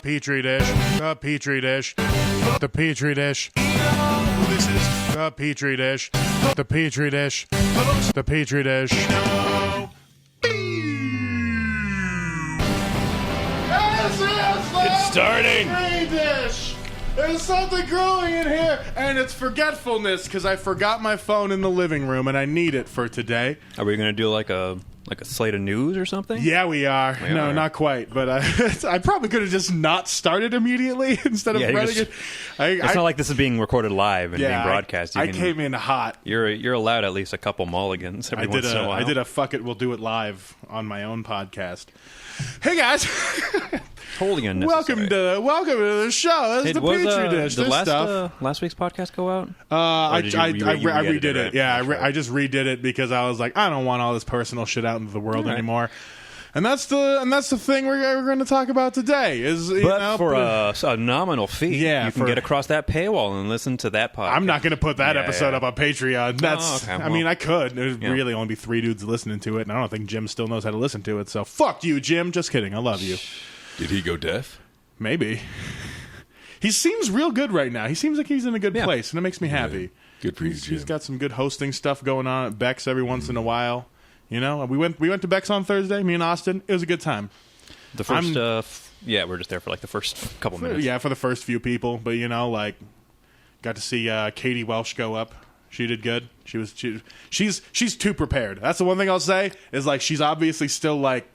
Petri dish, the Petri dish, the Petri dish. This is The Petri dish, the Petri dish, the Petri dish. It's starting. Petri dish. There's something growing in here, and it's forgetfulness because I forgot my phone in the living room, and I need it for today. Are we going to do like a slate of news or something? Yeah, we are. No, not quite, but I probably could have just not started immediately instead of running it. It's not like this is being recorded live and being broadcast. I came in hot. You're allowed at least a couple mulligans every once in a while. I did a fuck it, we'll do it live on my own podcast. Hey guys, totally unnecessary. welcome to the show. That's the Petri dish. Did this stuff. last week's podcast go out? I redid it. Yeah, I just redid it because I was like, I don't want all this personal shit out into the world anymore. And that's the thing we're going to talk about today. For a nominal fee, you can get across that paywall and listen to that podcast. I'm not going to put that episode up on Patreon. That's. Okay, I mean, I could. There'd really only be 3 dudes listening to it, and I don't think Jim still knows how to listen to it. So fuck you, Jim. Just kidding. I love you. Did he go deaf? Maybe. He seems real good right now. He seems like he's in a good place, and it makes me happy. Yeah. Good for you, Jim. He's got some good hosting stuff going on at Beck's every once in a while. You know, we went to Beck's on Thursday, me and Austin. It was a good time. The first, we're just there for like the first couple minutes. Yeah, for the first few people. But, you know, like, got to see Katie Welsh go up. She did good. She's too prepared. That's the one thing I'll say is, like, she's obviously still, like,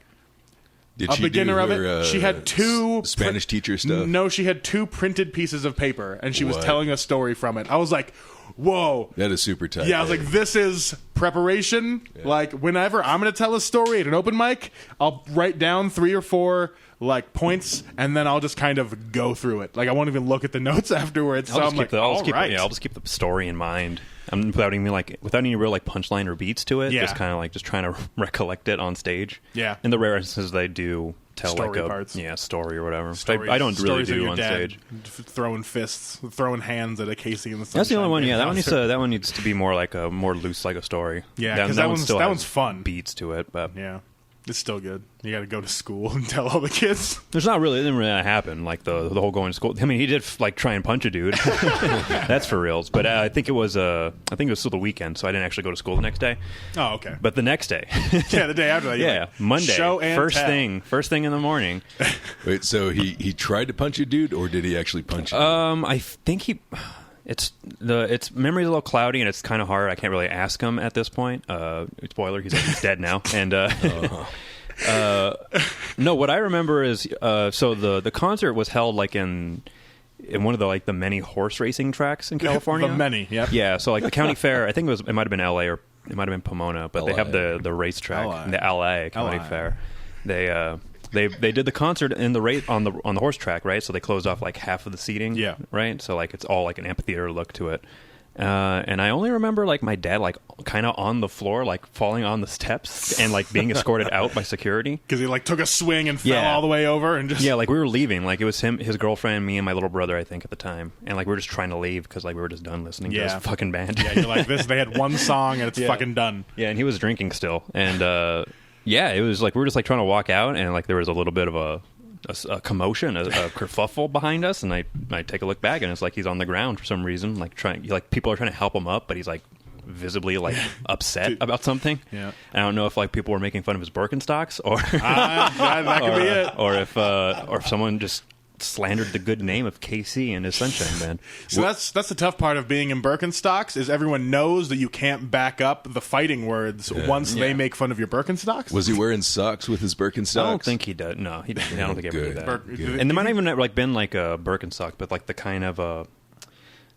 Did a she beginner do of her, it. She had 2 Spanish teacher stuff. No, she had 2 printed pieces of paper, and she was telling a story from it. I was like, whoa. That is super tight. Yeah, I was like, this is preparation. Yeah. Like, whenever I'm going to tell a story at an open mic, I'll write down 3 or 4 like points, and then I'll just kind of go through it. Like, I won't even look at the notes afterwards. I'll just keep the story in mind. Without any real like punchline or beats to it. Just kind of like just trying to recollect it on stage. Yeah. In the rare instances they do tell story like a parts. Story or whatever. I don't really do on stage. Throwing fists, throwing hands at a Casey in the sunshine. That's the only one. Yeah, that one needs to be more like a more loose like a story. Yeah, because that one's fun. Beats to it, but yeah. It's still good. You got to go to school and tell all the kids. It didn't really happen. Like the whole going to school. I mean, he did like try and punch a dude. That's for reals. But I think it was still the weekend, so I didn't actually go to school the next day. Oh, okay. But the next day. Yeah, the day after that. Yeah, like, Monday. Show and first thing in the morning. Wait, so he tried to punch a dude, or did he actually punch him? I think he. It's memory's a little cloudy and it's kind of hard. I can't really ask him at this point. Spoiler: he's dead now. And no, what I remember is so the concert was held like in one of the many horse racing tracks in California. The many, yeah. So like the county fair, I think it might have been L.A. or it might have been Pomona, but they have the racetrack, the L.A. county fair. They did the concert in the on the horse track, right? So they closed off like half of the seating, right? So like it's all like an amphitheater look to it. And I only remember like my dad like kind of on the floor, like falling on the steps and like being escorted out by security because he like took a swing and fell all the way over and just like we were leaving, like it was him, his girlfriend, me, and my little brother, I think at the time, and like we were just trying to leave because like we were just done listening to this fucking band. Yeah, you're like this. They had one song and it's fucking done. Yeah, and he was drinking still, and. Yeah, it was like we were just like trying to walk out, and like there was a little bit of a commotion, a kerfuffle behind us, and I take a look back, and it's like he's on the ground for some reason, like people are trying to help him up, but he's like visibly like upset about something. Yeah, I don't know if like people were making fun of his Birkenstocks, or that could be it, or if someone just slandered the good name of KC and his Sunshine Band. So that's the tough part of being in Birkenstocks is everyone knows that you can't back up the fighting words once they make fun of your Birkenstocks. Was he wearing socks with his Birkenstocks? I don't think he did. No, he didn't. I don't think he ever did that. Good. And there might not even like been like a Birkenstock, but like the kind of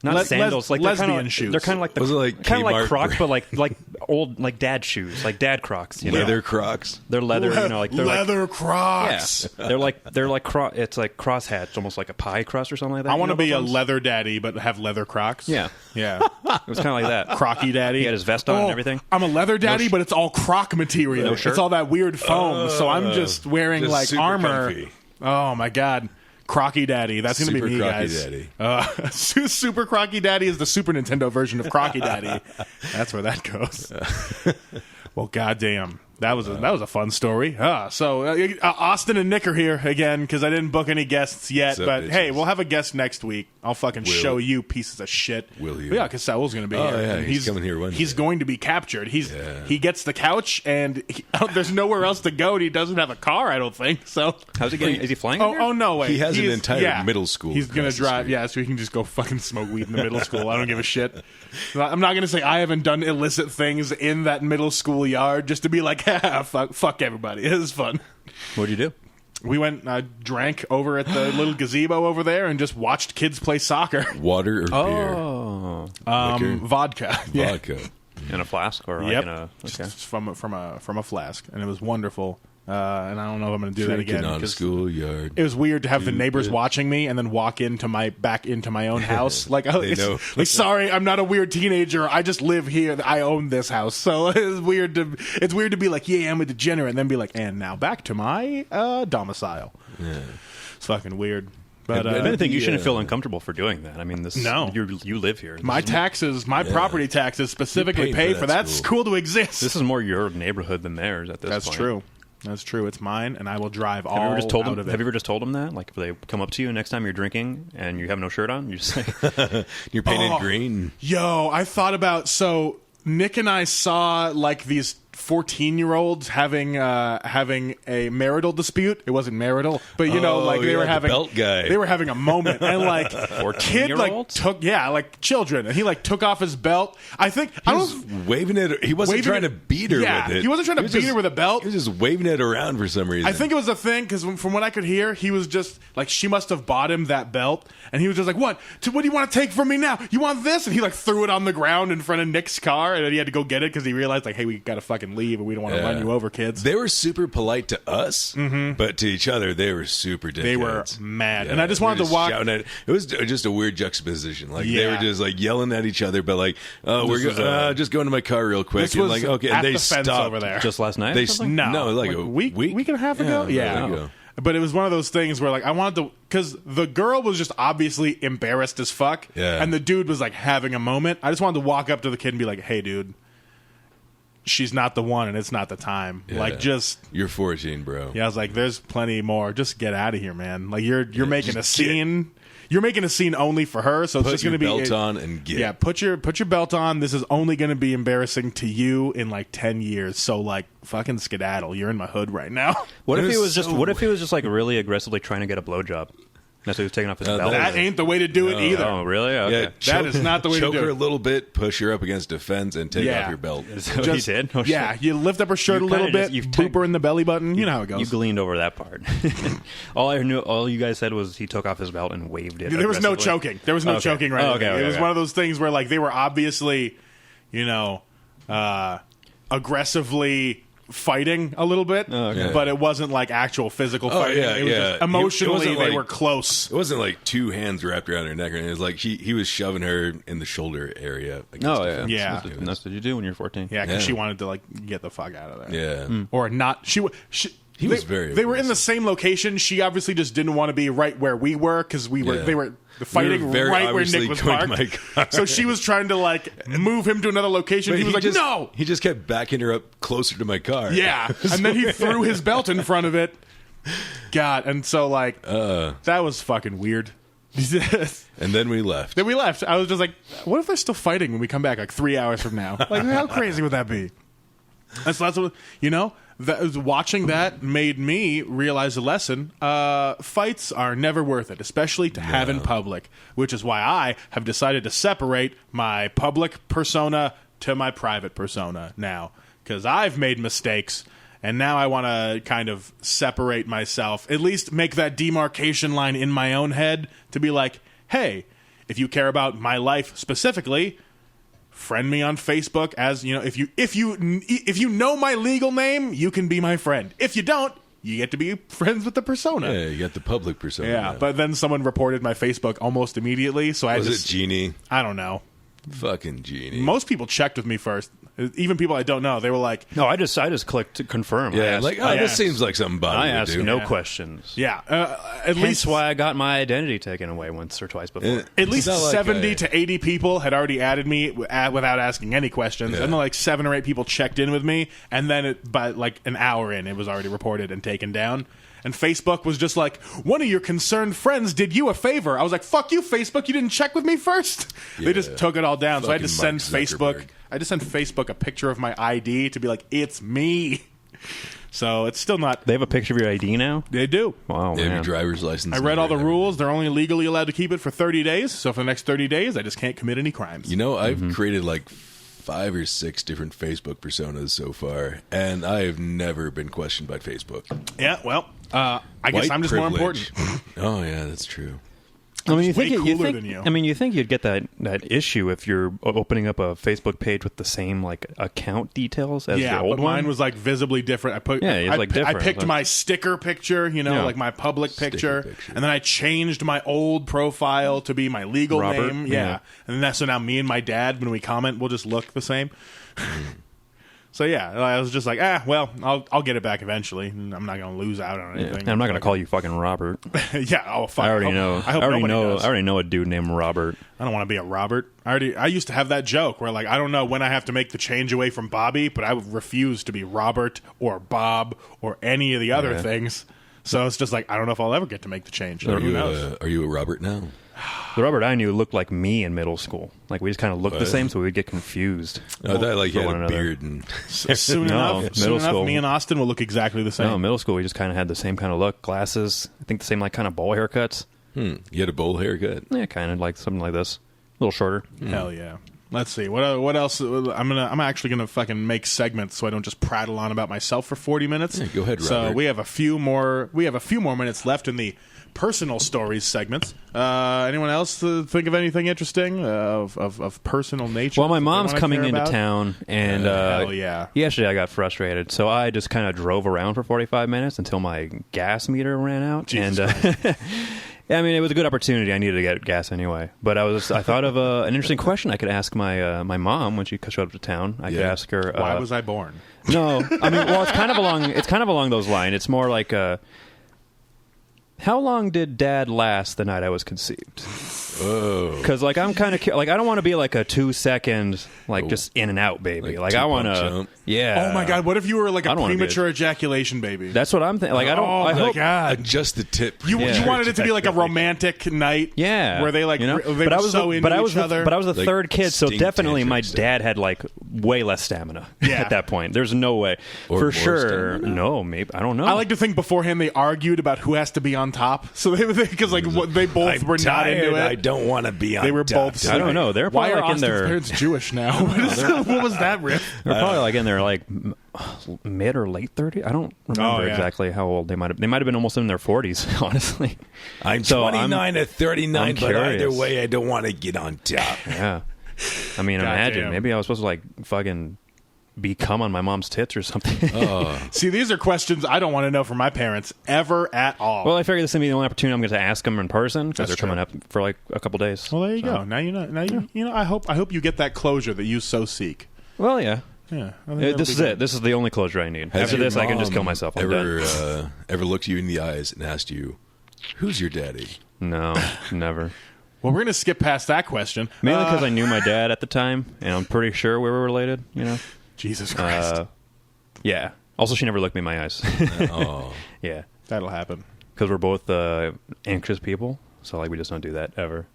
not sandals, like lesbian shoes. They're kind of like Crocs, but like old like dad shoes, like dad Crocs. Leather Crocs. They're leather, like they're leather Crocs. Yeah, they're like it's like cross hats, almost like a pie crust or something like that. I want to be a leather daddy, but have leather Crocs. Yeah. It was kind of like that. Crocky daddy. He had his vest on and everything. I'm a leather daddy, but it's all croc material. No shirt? It's all that weird foam, so I'm just wearing like armor. Comfy. Oh my god. Crocky Daddy. That's going to be me, guys. Daddy. Super Crocky Daddy is the Super Nintendo version of Crocky Daddy. That's where that goes. Well, goddamn. That was a fun story. So Austin and Nick are here again because I didn't book any guests yet. But hey, we'll have a guest next week. I'll fucking show you pieces of shit. Will you? But yeah, because Saul's going to be here. Yeah, he's coming here Wednesday. He's going to be captured. He gets the couch and there's nowhere else to go, and he doesn't have a car. I don't think so. How's he getting? Is he flying? Oh no way. He has an entire middle school. He's going to drive. Yeah, so he can just go fucking smoke weed in the middle school. I don't give a shit. I'm not going to say I haven't done illicit things in that middle school yard just to be like, fuck everybody. It was fun. What'd you do? We went, drank over at the little gazebo over there and just watched kids play soccer. Water or beer? Vodka. Vodka. In a flask or Yep. like in a Just from a flask, and it was wonderful. And I don't know if I'm going to do that again. On a schoolyard. It was weird to have the neighbors watching me and then walk back into my own house. Like, sorry, I'm not a weird teenager. I just live here. I own this house. So it's weird to be like, yeah, I'm a degenerate, and then be like, and now back to my domicile. Yeah. It's fucking weird. But if anything, you shouldn't feel uncomfortable for doing that. I mean, you live here. My property taxes specifically pay for that school to exist. This is more your neighborhood than theirs at this point. That's true. That's true. It's mine, and I will drive all out of it. Have you ever just told them that? Like, if they come up to you next time you're drinking and you have no shirt on, you just say... You're painted green. Yo, I thought about... So, Nick and I saw, like, these 14-year-olds having a marital dispute. It wasn't marital, but they were having the belt guy. They were having a moment, and like 14-year-olds children, and he took off his belt. I think he was waving it. He wasn't trying to beat her with it. He wasn't trying to beat her with a belt. He was just waving it around for some reason. I think it was a thing because from what I could hear, he was just like, she must have bought him that belt, and he was just like, what do you want to take from me now? You want this? And he like threw it on the ground in front of Nick's car, and then he had to go get it because he realized like, hey, we gotta fucking leave, and we don't want to run you over, kids. They were super polite to us, but to each other, they were super dickheads. They were mad, and I just wanted to walk. It was just a weird juxtaposition. Like they were just like yelling at each other, but like, we're just going to my car real quick. This was and like, okay, at and they the fence stopped over there. Just last night? No, like a week and a half ago. Yeah. But it was one of those things where like I wanted to, because the girl was just obviously embarrassed as fuck, and the dude was like having a moment. I just wanted to walk up to the kid and be like, hey, dude, she's not the one and it's not the time. Like, just you're 14, bro. Yeah, I was like, there's plenty more. Just get out of here, man. Like, you're making a scene. You're making a scene only for her, so it's just going to be belt on and get. Yeah, put your belt on. This is only going to be embarrassing to you in like 10 years. So like, fucking skedaddle. You're in my hood right now. What if he was just like really aggressively trying to get a blowjob? That's why he was taking off his belt. That ain't the way to do it either. Oh, really? Okay. Yeah, that is not the way to do it. Choke her a little bit, push her up against a fence, and take off your belt. Is that what he did? Oh, shit. You lift up her shirt a little bit, you boop her in the belly button. You know how it goes. You gleaned over that part. All you guys said was he took off his belt and waved it. There was no choking. There was no choking right It was one of those things where like they were obviously, aggressively fighting a little bit, but it wasn't like actual physical fighting. It was just emotionally they were close. It wasn't like two hands wrapped around her neck, and it was like he was shoving her in the shoulder area. That's what you do when you're 14. Yeah, because she wanted to like get the fuck out of there. Yeah, or not. He was very. They were in the same location. She obviously just didn't want to be right where we were because we were. They were fighting right where Nick was parked. So she was trying to like move him to another location. He was like, no. He just kept backing her up closer to my car. Yeah, and then he threw his belt in front of it. God, and so like that was fucking weird. And then we left. I was just like, what if they're still fighting when we come back like 3 hours from now? Like, how crazy would that be? That's what watching that made me realize a lesson. Fights are never worth it, especially to have in public, which is why I have decided to separate my public persona to my private persona now, because I've made mistakes, and now I want to kind of separate myself, at least make that demarcation line in my own head to be like, hey, if you care about my life specifically, friend me on Facebook. As you know, if you know my legal name, you can be my friend. If you don't, you get to be friends with the persona. Yeah, you got the public persona. Yeah, but then someone reported my Facebook almost immediately. So was it Jeannie? I don't know. Fucking Jeannie. Most people checked with me first. Even people I don't know, they were like, No, I just clicked to confirm. Yeah, I this asked, seems like something Bobby I would asked do. no questions. yeah, at Hence least why I got my identity taken away once or twice before. at least It's not like 70 to 80 people had already added me without asking any questions, and then like 7 or 8 people checked in with me, and then by like an hour in, it was already reported and taken down. And Facebook was just like, one of your concerned friends did you a favor. I was like, fuck you, Facebook. You didn't check with me first. Yeah. They just took it all down. So I had to Fucking send Mark Facebook. Zuckerberg. I just sent Facebook a picture of my ID to be like, it's me. So it's still not. They have a picture of your ID now? They do. Wow, They have your man. driver's license. I read all the rules. They're only legally allowed to keep it for 30 days. So for the next 30 days, I just can't commit any crimes. You know, I've created like 5 or 6 different Facebook personas so far, and I have never been questioned by Facebook. Yeah, well, I guess White I'm just privilege. more important. Oh yeah, that's true. I mean, way cooler than you. I mean, you think you'd get that issue if you're opening up a Facebook page with the same like account details as Yeah, your old but one. mine was like visibly different. I different. picked Like- my sticker picture, Yeah. like my public picture, picture. and then I changed my old profile to be my legal Robert? name. Yeah. And then so now me and my dad, when we comment, we'll just look the same. So yeah, I was just like, well, I'll get it back eventually. And I'm not going to lose out on Yeah. anything. And I'm not going to call you fucking Robert. Yeah, oh fuck. I already hope- know. I hope I already nobody know. does. I already know a dude named Robert. I don't want to be a Robert. I used to have that joke where like I don't know when I have to make the change away from Bobby, but I would refuse to be Robert or Bob or any of the other things. So it's just like I don't know if I'll ever get to make the change. Are Who you knows? are you a Robert now? The Robert I knew looked like me in middle school. Like we just kind of looked the What? same, so we'd get confused. Oh, that like he for had one a another. beard and Soon No, enough, middle school. me and Austin will look exactly the same. No, middle school we just kind of had the same kind of look, glasses. I think the same like kind of bowl haircuts. you had a bowl haircut. Yeah, kind of like something like this, a little shorter. Hell yeah. Let's see what else. I'm actually gonna fucking make segments so I don't just prattle on about myself for 40 minutes. Yeah, go ahead, So Robert. we have a few more minutes left in the personal stories segments. Anyone else think of anything interesting of personal nature? Well, my that they mom's wanna coming care into about? town, and Hell yeah. yesterday I got frustrated, so I just kind of drove around for 45 minutes until my gas meter ran out. Jesus and yeah, I mean, it was a good opportunity. I needed to get gas anyway, but I thought of an interesting question I could ask my my mom when she showed up to town. I could ask her, Why was I born? No, I mean, well, it's kind of along those lines. It's more like, how long did Dad last the night I was conceived? Oh, Because like I'm kind of like I don't want to be like a 2-second like just in and out baby. Like I want to, jump. yeah. Oh my god! What if you were like I a don't wanna be premature ejaculation baby? That's what I'm thinking. Like I don't. Oh I my hope. god! just the tip. You Yeah. wanted it to be like a romantic night, Yeah, where they like you know? they were so into each other. But I was the Like third kid, so stink definitely my tantrums. dad had like way less stamina Yeah. at that point. There's no way Or for more sure. stamina? No, maybe I don't know. I like to think beforehand they argued about who has to be on top. So they because like they both were not into it. I don't want to be on. They were top. both. I don't know. They're Why probably are like in Austin's their. parents Jewish now? What was that riff? They're probably like in their like mid or late 30s. I don't remember Oh, yeah. exactly how old they might have. They might have been almost in their 40s, honestly. I'm So 29 to 39, I'm but either curious. way, I don't want to get on top. Yeah. I mean, imagine. Goddamn. Maybe I was supposed to like fucking become on my mom's tits or something. See, these are questions I don't want to know from my parents ever at all. Well, I figured this is gonna be the only opportunity I'm going to ask them in person because That's they're coming true. up for like a couple days. Well, there you So- go. Now you know. Now you know. I hope you get that closure that you so seek. Well, yeah. Yeah. I think This that'll is be good. it. This is the only closure I need. Has After your this, I can just kill mom myself. I'm done. ever looked you in the eyes and asked you, "Who's your daddy?" No, never. Well, we're gonna skip past that question. Mainly because I knew my dad at the time, and I'm pretty sure we were related. You know. Jesus Christ, Yeah. Also, she never looked me in my eyes. Oh, Yeah. that'll happen. Because we're both anxious people, so like we just don't do that ever.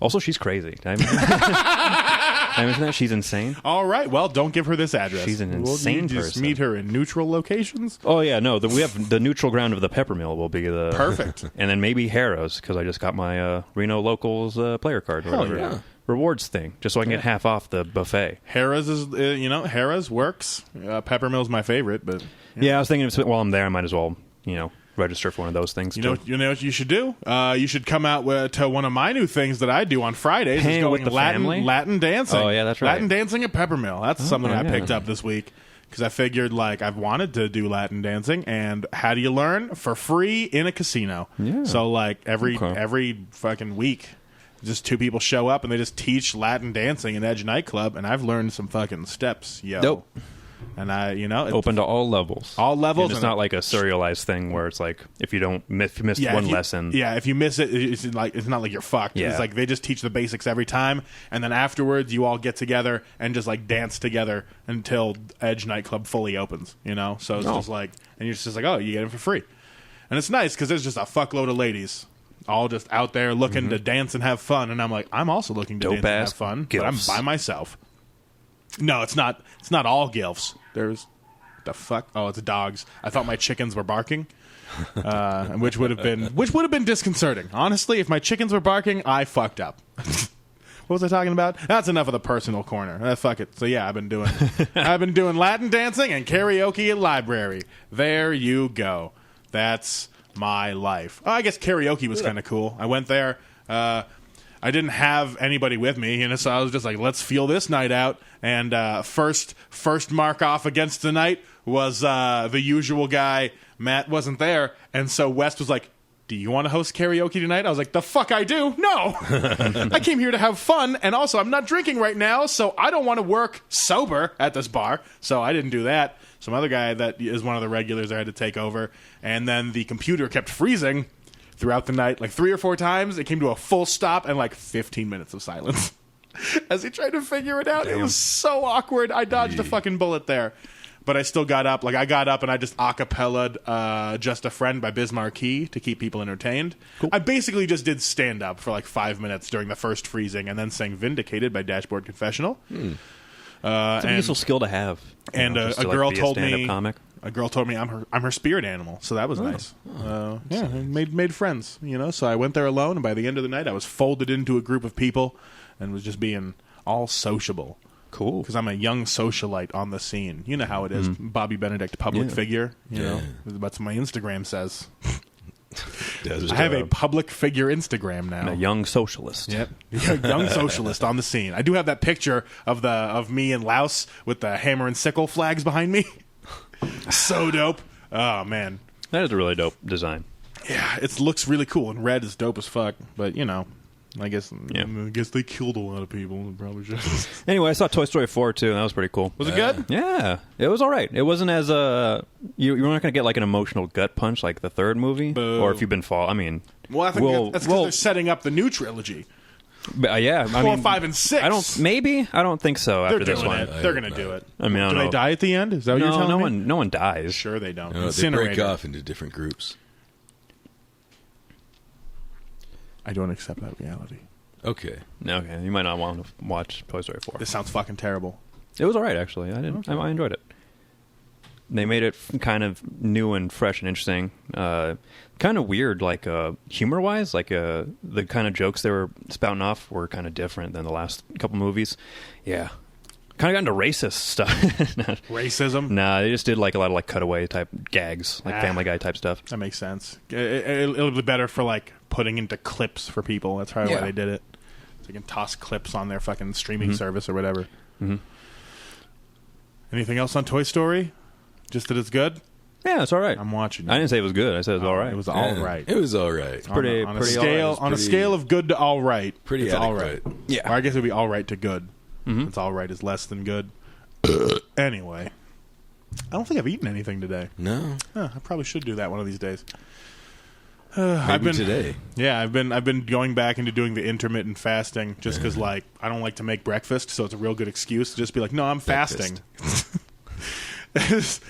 Also, she's crazy. Did I mention Did I mention that? She's insane. All right. Well, don't give her this address. She's an We'll insane just person. meet her in neutral locations. Oh yeah, no. We have the neutral ground of the Peppermill will be the Perfect. and then maybe Harrow's because I just got my Reno Locals player card. Or Hell whatever. yeah. Rewards thing, just so I can get half off the buffet. Harrah's is Harrah's works. Peppermill's my favorite, but Yeah, I was thinking while I'm there, I might as well register for one of those things. you know what you should do. You should come out to one of my new things that I do on Fridays. Hang is going with the family? Latin dancing. Oh, yeah, that's right. Latin dancing at Peppermill. That's something I yeah. picked up this week because I figured like I've wanted to do Latin dancing, and how do you learn for free in a casino? Yeah. So like every Okay. fucking week. Just two people show up and they just teach Latin dancing in Edge nightclub, and I've learned some fucking steps, yo. Dope. And I, open to all levels. All levels. And it's not like a serialized thing where it's like if you missed one lesson. Yeah, if you miss it, it's not like you're fucked. Yeah. It's like they just teach the basics every time, and then afterwards you all get together and just like dance together until Edge nightclub fully opens. So it's just like, and you're just like, oh, you get it for free, and it's nice because there's just a fuckload of ladies all just out there looking to dance and have fun, and I'm like, I'm also looking to dance and have fun, but I'm by myself. No, it's not. It's not all gilfs. There's the fuck. Oh, it's dogs. I thought my chickens were barking, which would have been disconcerting. Honestly, if my chickens were barking, I fucked up. What was I talking about? That's enough of the personal corner. Fuck it. So yeah, I've been doing Latin dancing and karaoke at library. There you go. That's my life. Oh, I guess karaoke was kind of cool. I went there. I didn't have anybody with me, so I was just like, let's feel this night out. And first mark off against the night was the usual guy. Matt wasn't there, and so West was like, do you want to host karaoke tonight? I was like, the fuck I do? No! I came here to have fun, and also I'm not drinking right now, so I don't want to work sober at this bar, so I didn't do that. Some other guy that is one of the regulars I had to take over, and then the computer kept freezing throughout the night, like 3 or 4 times. It came to a full stop and like 15 minutes of silence as he tried to figure it out. Damn. It was so awkward. I dodged a fucking bullet there. But I still got up. Like, I got up and I just a-cappellaed Just a Friend by Biz Markie to keep people entertained. Cool. I basically just did stand-up for like 5 minutes during the first freezing and then sang Vindicated by Dashboard Confessional. It's a useful skill to have. And a girl told me... A girl told me I'm her spirit animal, so that was nice. Yeah, nice. made friends, So I went there alone, and by the end of the night, I was folded into a group of people and was just being all sociable. Cool. Because I'm a young socialite on the scene. You know how it is. Bobby Benedict, public figure. You know, that's what my Instagram says. I have a public figure Instagram now. And a young socialist. Yep, young socialist on the scene. I do have that picture of me and Laos with the hammer and sickle flags behind me. So dope. Oh, man. That is a really dope design. Yeah, it looks really cool, and red is dope as fuck. But, I guess they killed a lot of people. Probably just. Anyway, I saw Toy Story 4, too, and that was pretty cool. Was it good? Yeah. It was all right. It wasn't as... You're not going to get, like, an emotional gut punch like the third movie. Boo. Or if you've been I think that's because they're setting up the new trilogy. Yeah, 4, 5, and 6. I don't think so. After this one, they're going to do it. I mean, do they die at the end? Is that what you're telling me? No one dies. Sure, they don't. No, they break off into different groups. I don't accept that reality. Okay. You might not want to watch Toy Story 4. This sounds fucking terrible. It was all right, actually. I enjoyed it. They made it kind of new and fresh and interesting. Kind of weird, like humor-wise. Like the kind of jokes they were spouting off were kind of different than the last couple movies. Yeah. Kind of got into racist stuff. Racism? Nah, they just did like a lot of like cutaway type gags, like Family Guy type stuff. That makes sense. It'll be better for like putting into clips for people. That's probably why they did it. So you can toss clips on their fucking streaming service or whatever. Mm-hmm. Anything else on Toy Story? Just that it's good? Yeah, it's all right. I'm watching it. I didn't say it was good. I said it was all right. It was all right. It was all right. It's pretty on a scale all right. A scale of good to all right. Pretty it's adequate. all right. Yeah. Or I guess it would be all right to good. It's all right is less than good. Anyway, I don't think I've eaten anything today. No. I probably should do that one of these days. Maybe today. Yeah, I've been going back into doing the intermittent fasting just because I don't like to make breakfast, so it's a real good excuse to just be like, no, I'm fasting. Breakfast.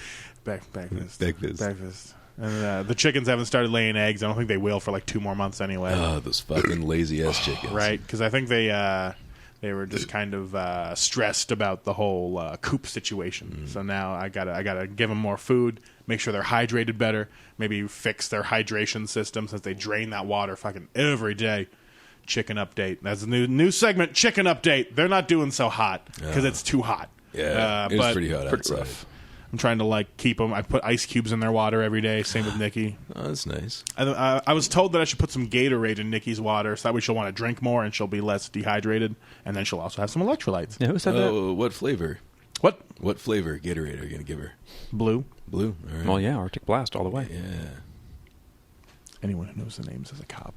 And the chickens haven't started laying eggs. I don't think they will for like 2 more months anyway. Oh, those fucking lazy ass chickens. Right, because I think they were just kind of stressed about the whole coop situation. So now I gotta give them more food, make sure they're hydrated better, maybe fix their hydration system since they drain that water fucking every day. Chicken update. That's a new segment. Chicken update. They're not doing so hot because it's too hot. Yeah, it's pretty hot outside. Rough. I'm trying to keep them. I put ice cubes in their water every day. Same with Nikki. Oh, that's nice. I was told that I should put some Gatorade in Nikki's water, so that way she'll want to drink more and she'll be less dehydrated, and then she'll also have some electrolytes. Yeah, who said that? What flavor? What flavor Gatorade are you gonna give her? Blue. All right. Well, yeah, Arctic Blast all the way. Yeah. Anyone who knows the names is a cop.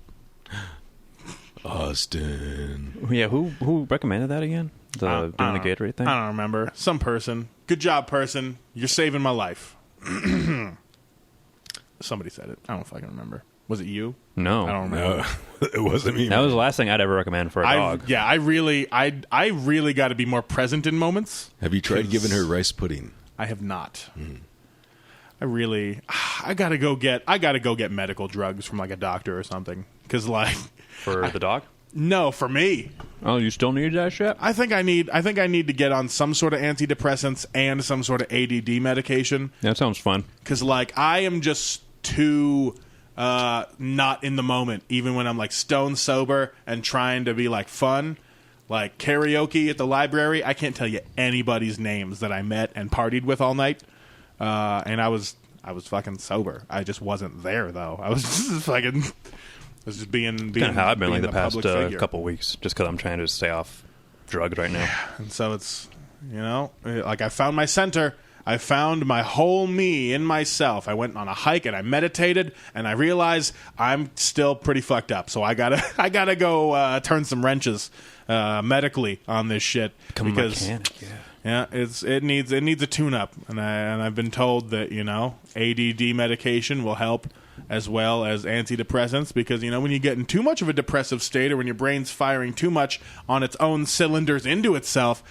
Austin. Yeah, who recommended that again? Doing the Gatorade thing? I don't remember. Some person. Good job, person. You're saving my life. Somebody said it. I don't fucking remember. Was it you? No. I don't remember. No, it wasn't me. That was the last thing I'd ever recommend for a dog. I really got to be more present in moments. Have you tried giving her rice pudding? I have not. I gotta go get medical drugs from like a doctor or something. Because like For the dog? no, for me, Oh, you still need that shit? I think I need to get on some sort of antidepressants and some sort of ADD medication. That sounds fun. Because like I am just too not in the moment, even when I'm like stone sober and trying to be like fun. Like karaoke at the library, I can't tell you anybody's names that I met and partied with all night. And I was fucking sober. I just wasn't there though. I was just fucking. I was just being Kind of how I've been like the past couple weeks, just because I'm trying to stay off drugs right now. And so it's, like I found my center. I found my whole me in myself. I went on a hike and I meditated, and I realized I'm still pretty fucked up. So I gotta go turn some wrenches medically on this shit. Become a mechanic, yeah. Yeah, it needs a tune-up, and I've been told that ADD medication will help as well as antidepressants, because when you get in too much of a depressive state, or when your brain's firing too much on its own cylinders into itself,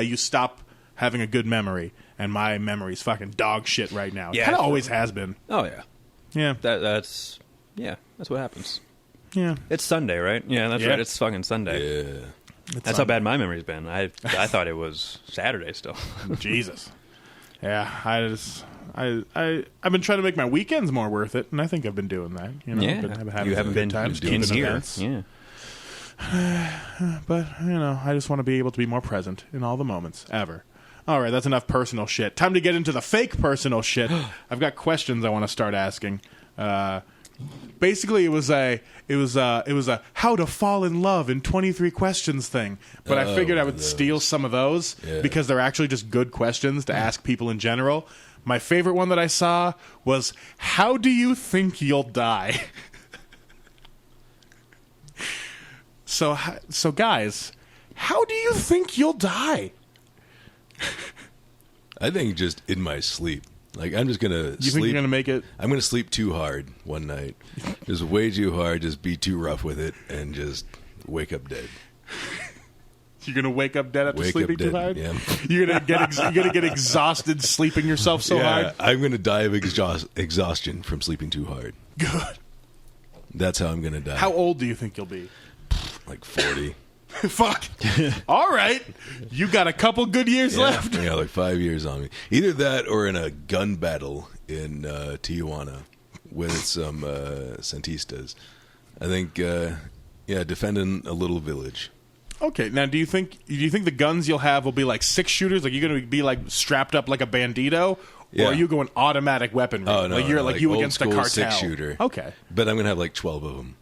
you stop having a good memory. And my memory's fucking dog shit right now. It Yeah, kind of always has been. Oh yeah, Yeah, that's what happens. yeah. It's Sunday, right? Yeah, that's Yeah. right. It's fucking Sunday. Yeah. That's how bad my memory's been. I thought it was Saturday still. Jesus. Yeah, I've been trying to make my weekends more worth it, and I think I've been doing that. Yeah, you haven't been times, in keeping here. events. Yeah. But I just want to be able to be more present in all the moments ever. All right, that's enough personal shit. Time to get into the fake personal shit. I've got questions I want to start asking. Basically, it was a how to fall in love in 23 questions thing. But I figured I would steal some of those because they're actually just good questions to ask people in general. My favorite one that I saw was, how do you think you'll die? So guys, how do you think you'll die? I think just in my sleep. Like, I'm just going to sleep. You think you're going to make it? I'm going to sleep too hard one night. Just way too hard, just be too rough with it, and just wake up dead. You're going to wake up dead after sleeping too hard? Yeah. You're going to get exhausted sleeping yourself so hard? I'm going to die of exhaustion from sleeping too hard. Good. That's how I'm going to die. How old do you think you'll be? Like 40. Fuck. All right. You got a couple good years left. Yeah, like 5 years on me. Either that or in a gun battle in Tijuana with some Santistas. I think, defending a little village. Okay. Now, do you think the guns you'll have will be like 6-shooters? Like, you're going to be like strapped up like a bandito? Yeah. Or are you going automatic weaponry? Oh, no. Like you're like you old against a school cartel. 6-shooter. Okay. But I'm going to have like 12 of them.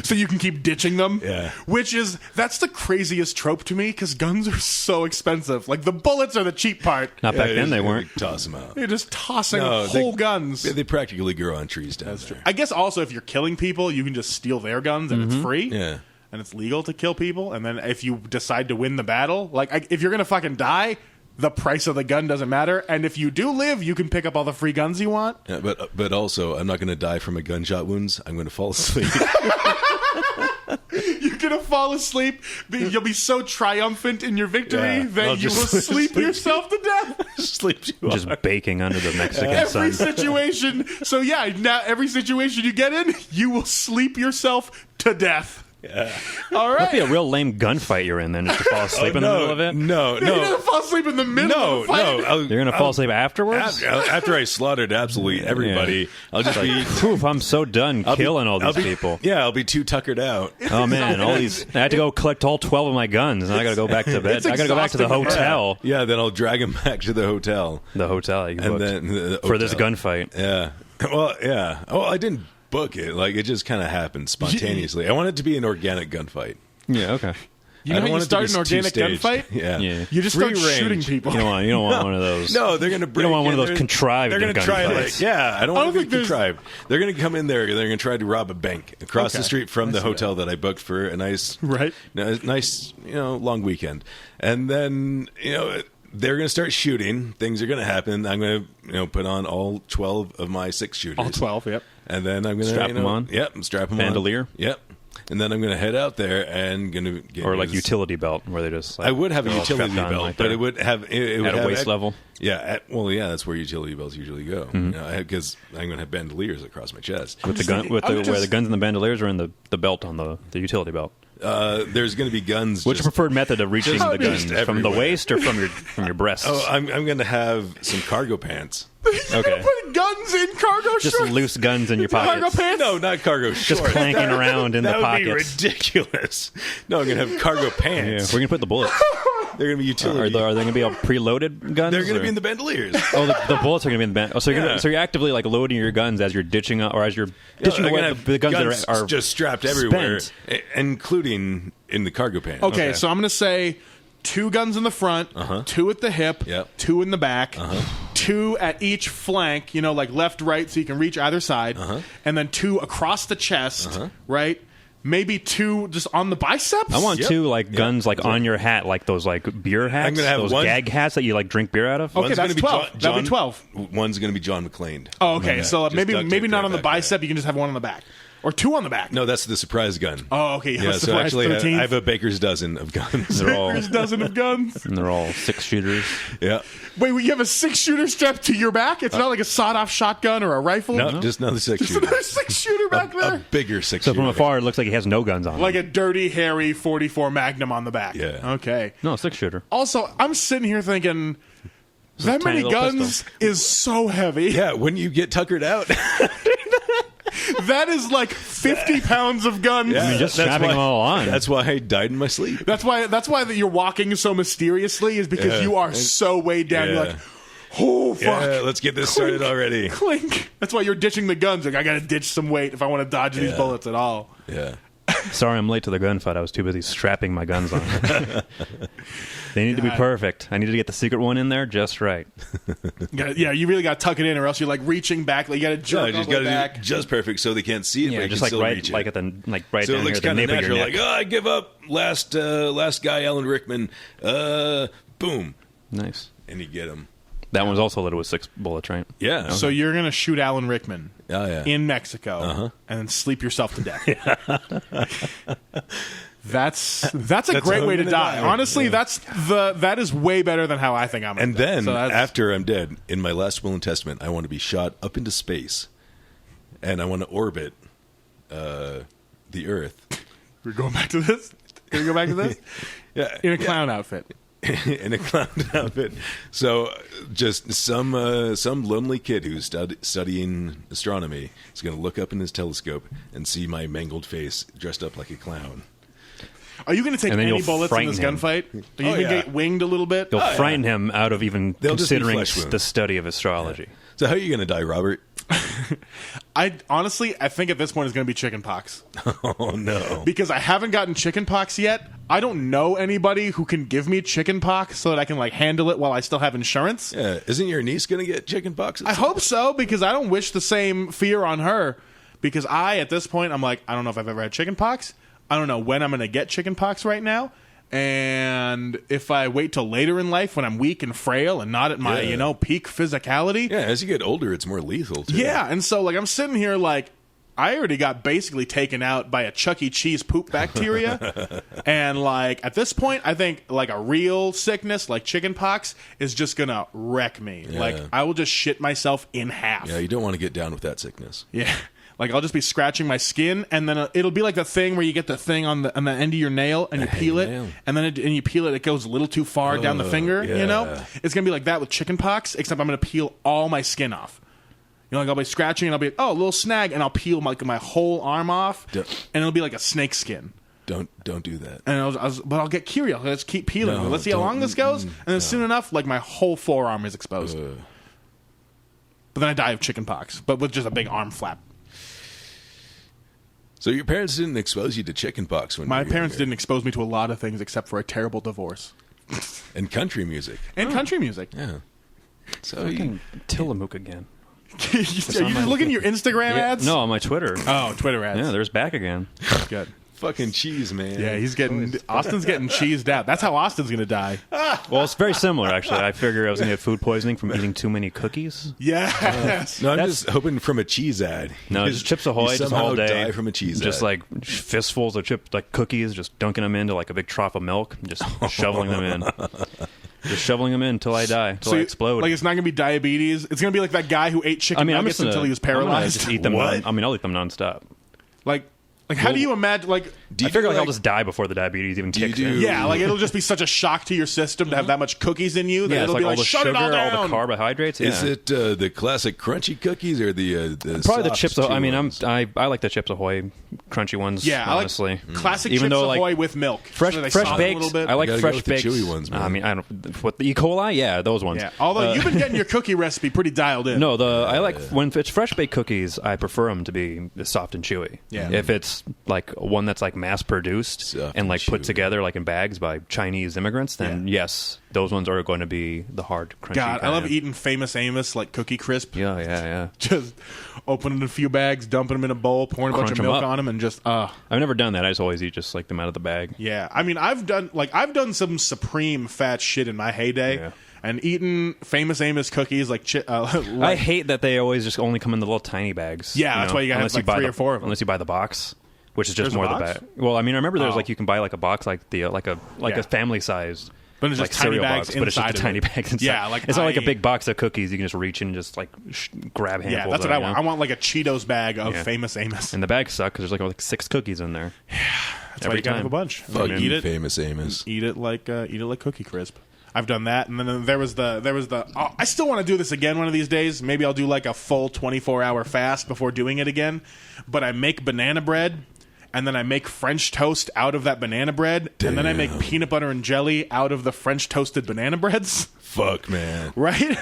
So you can keep ditching them? Yeah. That's the craziest trope to me, because guns are so expensive. Like, the bullets are the cheap part. Not back then they weren't. Toss them out. You're just tossing whole guns. They practically grow on trees down there. I guess also if you're killing people, you can just steal their guns and it's free. Yeah. And it's legal to kill people. And then if you decide to win the battle, if you're going to fucking die, the price of the gun doesn't matter. And if you do live, you can pick up all the free guns you want. Yeah, but also, I'm not going to die from a gunshot wounds. I'm going to fall asleep. You're going to fall asleep. You'll be so triumphant in your victory that you will sleep yourself to death. Sleep too Just hard. baking under the Mexican Every sun. situation. So yeah, now every situation you get in, you will sleep yourself to death. Yeah. All right. That'd be a real lame gunfight you're in then, just to fall asleep in the middle of it. No, You're going to fall asleep in the middle of the fight. You're going to fall asleep afterwards? After I slaughtered absolutely everybody, I'll just be... Poof, I'm so done killing all these people. Yeah, I'll be too tuckered out. Oh man, I had to go collect all 12 of my guns, and I got to go back to bed. It's I got to go back to the exhausting. hotel. Yeah, then I'll drag him back to the hotel. The hotel you And booked then the for this hotel. gunfight. Yeah. Well, yeah. Oh, I didn't book it. Like, it just kind of happened spontaneously. I want it to be an organic gunfight. Yeah, okay. You know how you start an organic gunfight? Yeah. You just start shooting people. You don't want one of those. No, they're going to break. You don't want one of those contrived. They're going to try I don't want to be contrived. They're going to come in there. They're going to try to rob a bank across the street from the hotel that I booked for a nice, long weekend. And then they're going to start shooting. Things are going to happen. I'm going to put on all 12 of my 6 shooters. All 12. Yep. And then I'm going to strap them on. Yep, strap them on. Bandolier. Yep. And then I'm going to head out there and going to get utility belt where they just. I would have a utility belt, but it would have at a waist level. Yeah, that's where utility belts usually go. Because I'm going to have bandoliers across my chest. With the gun, where the guns and the bandoliers are in the belt on the utility belt. There's going to be guns. Which preferred method of reaching the guns? From the waist or from your breasts? Oh, I'm going to have some cargo pants. Okay. Put guns in cargo shorts. Just loose guns in your pockets. Cargo pants? No, not cargo shorts. Just clanking around in the pockets. That would be ridiculous. No, I'm going to have cargo pants. Yeah, we're going to put the bullets. They're going to be utility. Are they going to be all preloaded guns? They're going to be in the bandoliers. Oh, the bullets are going to be in the band. Oh, so you're actively like loading your guns as you're ditching or as you're ditching away the guns that are just strapped everywhere, including in the cargo pants. Okay, so I'm going to say 2 guns in the front, 2 at the hip, 2 in the back, 2 at each flank, like left, right, so you can reach either side, and then 2 across the chest, right? Maybe 2 just on the biceps. I want 2 guns on your hat, like those beer hats. I'm gonna have those gag hats that you drink beer out of. Okay, that's 12. That'll be 12. One's going to be John McClane. Oh, okay. So maybe not on the bicep. You can just have 1 on the back. Or 2 on the back. No, that's the surprise gun. Oh, okay. Yeah, so actually I have a baker's dozen of guns. Baker's dozen of guns. And they're all 6 shooters. Yeah. Wait, you have a 6-shooter strapped to your back? It's not like a sawed-off shotgun or a rifle? No, just another 6-shooter. Just another 6-shooter back there? A bigger 6-shooter. So from afar, it looks like he has no guns on. Like a dirty, hairy 44 Magnum on the back. Yeah. Okay. No, 6-shooter. Also, I'm sitting here thinking, that many guns is so heavy. Yeah, when you get tuckered out... That is like 50 pounds of guns. Yeah, I mean, just strapping them all on. That's why I died in my sleep. That's why that you're walking so mysteriously is because you are so weighed down. You're like, oh, fuck. Yeah, let's get this started already. Clink. That's why you're ditching the guns. Like, I got to ditch some weight if I want to dodge these bullets at all. Yeah. Sorry, I'm late to the gunfight. I was too busy strapping my guns on. They need to be perfect. I need to get the secret one in there just right. You really got to tuck it in, or else you're like reaching back. Like, you got to jerk all the way back. Just perfect, so they can't see it. Yeah, but just can still right, reach like it. at the right so down it looks here, kind the of nape of natural. your Like, neck. I give up. Last guy, Alan Rickman. Boom. Nice. And you get him. That one's also loaded with 6 bullets, right? Yeah. So you're gonna shoot Alan Rickman in Mexico and then sleep yourself to death. That's a great way to die. Honestly, that is way better than how I think I'm gonna die. And then after I'm dead, in my last will and testament, I want to be shot up into space, and I want to orbit the Earth. We're going back to this. Can we go back to this? Yeah, in a clown outfit. In a clown outfit. So just some lonely kid who's studying astronomy is going to look up in his telescope and see my mangled face dressed up like a clown. Are you going to take any bullets in this gunfight? Are you going to get winged a little bit? You'll frighten him out of even considering the study of astrology. Yeah. So how are you going to die, Robert? I think at this point it's going to be chicken pox. Oh, no. Because I haven't gotten chicken pox yet. I don't know anybody who can give me chicken pox so that I can handle it while I still have insurance. Yeah. Isn't your niece going to get chicken pox? I hope so, because I don't wish the same fear on her. Because at this point, I'm like, I don't know if I've ever had chicken pox. I don't know when I'm going to get chicken pox right now. And if I wait till later in life when I'm weak and frail and not at my, peak physicality. Yeah, as you get older, it's more lethal, too. Yeah, and so, I'm sitting here I already got basically taken out by a Chuck E. Cheese poop bacteria. And, at this point, I think, a real sickness like chicken pox is just going to wreck me. Yeah. I will just shit myself in half. Yeah, you don't want to get down with that sickness. Yeah. I'll just be scratching my skin, and then it'll be like the thing where you get the thing on the end of your nail, and you peel it, and then you peel it, it goes a little too far down the finger, It's going to be like that with chicken pox, except I'm going to peel all my skin off. I'll be scratching, and I'll be, a little snag, and I'll peel my whole arm off, and it'll be like a snake skin. Don't do that. And but I'll get curious. Let's keep peeling. Let's see how long this goes, and then soon enough, my whole forearm is exposed. But then I die of chicken pox, but with just a big arm flap. So your parents didn't expose you to chicken pox when My you were parents younger. didn't expose me to a lot of things except for a terrible divorce. And country music. And country music. Yeah. So Fucking Tillamook again. Are you just looking at your Instagram ads? No, on my Twitter. Oh, Twitter ads. Yeah, there's back again. That's good. fucking cheese, man. Yeah, he's getting Austin's getting cheesed out. That's how Austin's gonna die. Well, it's very similar, actually. I figure I was going to get food poisoning from eating too many cookies. Yes. No, I'm just hoping from a cheese ad. No, just Chips Ahoy, you just somehow all day. die from a cheese just ad. like fistfuls of cookies, just dunking them into like a big trough of milk, and just shoveling them in. Just shoveling them in until I die, until I explode. Like, it's not gonna be diabetes. It's gonna be like that guy who ate chicken nuggets until he was paralyzed. Just eat them. I'll eat them nonstop. Like, how do you imagine? Like, I figure I'll just die before the diabetes even kicks in. Yeah, like it'll just be such a shock to your system to have that much cookies in you that Yeah, it'll it's be all like, the shut sugar, it all down. all the carbohydrates. Yeah. Is it the classic crunchy cookies or the Probably the soft Chips Ahoy. I mean, ones? I like the Chips Ahoy crunchy ones. Yeah, honestly, I like classic Even Chips though, like, Ahoy with milk. fresh So they fresh soften a baked. little bit. I like You gotta fresh go with the baked. chewy ones, man. I mean, I don't. What the E. coli? Yeah, those ones. Yeah, although you've been getting your cookie recipe pretty dialed in. No, I like when it's fresh baked cookies. I prefer them to be soft and chewy. Yeah. If it's like one that's like mass produced Soft and like and put chewy. together like in bags by Chinese immigrants, then yes, those ones are going to be the hard crunchy. God, I love kind. eating Famous Amos like Cookie Crisp. Yeah. Just opening a few bags, dumping them in a bowl, pouring a bunch Crunch of 'em milk up. on them, and just I've never done that. I just always eat just like them out of the bag. yeah. I mean, I've done some supreme fat shit in my heyday. Yeah. And eating Famous Amos cookies I hate that they always just only come in the little tiny bags. Yeah, that's why you gotta have, Unless like, buy 3 or 4 of them. Unless you buy the box, which is just There's a more the box? bag. Well, I mean, I remember there's Oh. like you can buy like a box like the like a Yeah. family size. But it's like just tiny cereal bags box, but it's just inside a of tiny it. bag inside. Yeah, like it's not like a I- big box of cookies. You can just reach in and just like grab handfuls. yeah, that's what of, I want. I want like a Cheetos bag of Yeah. Famous Amos. And the bags suck because there's like 6 cookies in there. That's why you gotta have a bunch. Fuck eat you, it. Famous Amos. Eat it like Cookie Crisp. I've done that, and then there was the. Oh, I still want to do this again one of these days. Maybe I'll do like a full 24-hour fast before doing it again. But I make banana bread, and then I make French toast out of that banana bread, and then I make peanut butter and jelly out of the French toasted banana breads. Fuck, man. Right?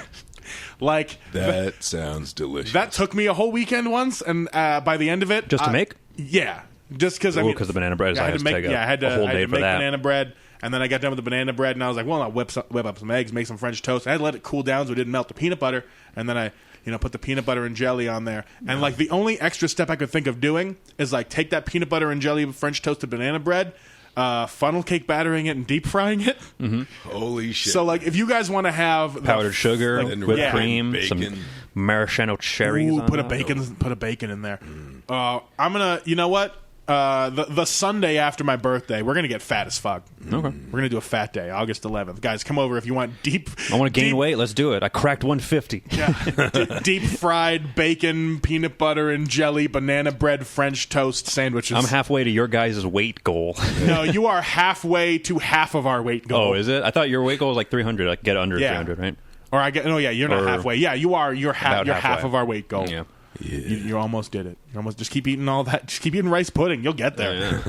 Like That sounds delicious. that took me a whole weekend once, and by the end of it, Just to make? Yeah, just because I Ooh, mean, 'cause the banana bread is- I I had had to to make. take Yeah, I had a to, whole I had day to for make that. banana bread, and then I got done with the banana bread, and I was like, well, I'll whip up some eggs, make some French toast. I had to let it cool down so it didn't melt the peanut butter, and then I put the peanut butter and jelly on there. And like the only extra step I could think of doing is like take that peanut butter and jelly French toasted banana bread, funnel cake battering it and deep frying it. Holy shit. So like if you guys want to have the Powdered sugar, and whipped yeah. cream, bacon. some maraschino cherries. Ooh, on put a that. bacon in there. I'm gonna. You know what? The Sunday after my birthday, we're gonna get fat as fuck. Okay. We're gonna do a fat day, August 11th. Guys, come over if you want deep. I want to gain deep- weight. Let's do it. I cracked 150. Yeah, deep fried bacon, peanut butter and jelly, banana bread, French toast sandwiches. I'm halfway to your guys' weight goal. No, you are halfway to half of our weight goal. Oh, is it? I thought your weight goal was like 300. Like get under Yeah. 300, right? Or I get. No, yeah, you're not Or halfway. Yeah, you are. You're half. about You're half halfway. of our weight goal. Yeah. You almost did it. You almost just keep eating all that. Just keep eating rice pudding. You'll get there.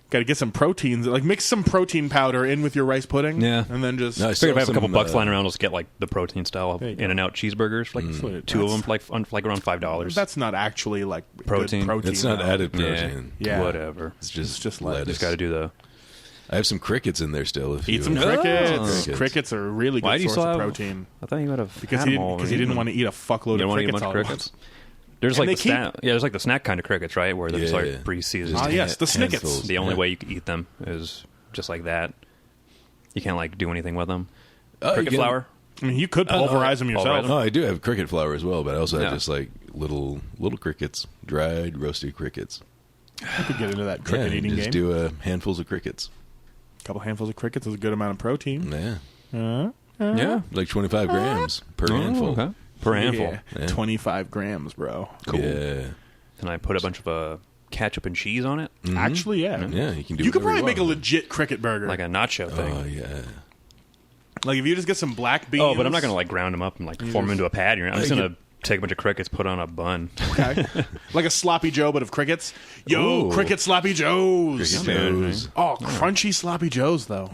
Got to get some proteins. Like mix some protein powder in with your rice pudding. Yeah. and then just Nice. Figured if I have Saw a couple some, bucks lying around, I'll just get like the protein style you go. In-N-Out cheeseburgers, like what 2 of that's- them, for like around $5. that's not actually like good Protein. protein. It's not though. added yeah, protein. Yeah. whatever. It's just just like- lettuce. Just got to do the. I have some crickets in there still. If Eat you some want. crickets. Oh. Crickets are a really Why good do you source still of have protein. I thought you would have Because he didn't want to eat a fuckload You don't of want to eat a crickets bunch all of at crickets. once. There's And like the they keep- snack. Yeah, there's like the snack kind of crickets, right? Where they're just Yeah. like pre-seasoned. Ah, yes, the snickets. handfuls. The only Yeah. way you can eat them is just like that. You can't like do anything with them. Oh, you Cricket can- flour. I mean, you could pulverize them yourself. pulverize No, I do have cricket flour as well, but I also have Yeah. just like little crickets, dried roasted crickets. I could get into that cricket yeah, eating just game. do handfuls of crickets. A couple handfuls of crickets is a good amount of protein. Yeah, Yeah. like 25 grams per handful. Okay. Per handful. Yeah. Yeah. 25 grams, bro. Cool. Yeah, And I put a bunch of ketchup and cheese on it, Actually, yeah. yeah, you can do. You could whatever probably make a want. legit cricket burger. like a nacho thing. Oh yeah. Like if you just get some black beans. Oh, but I'm not gonna like ground them up and like form them into a patty. I'm just you- gonna take a bunch of crickets, put on a bun. Okay. Like a sloppy Joe, but of crickets. Yo, Ooh. cricket sloppy Joes. Cricket Joes. Oh, crunchy sloppy Joes, though.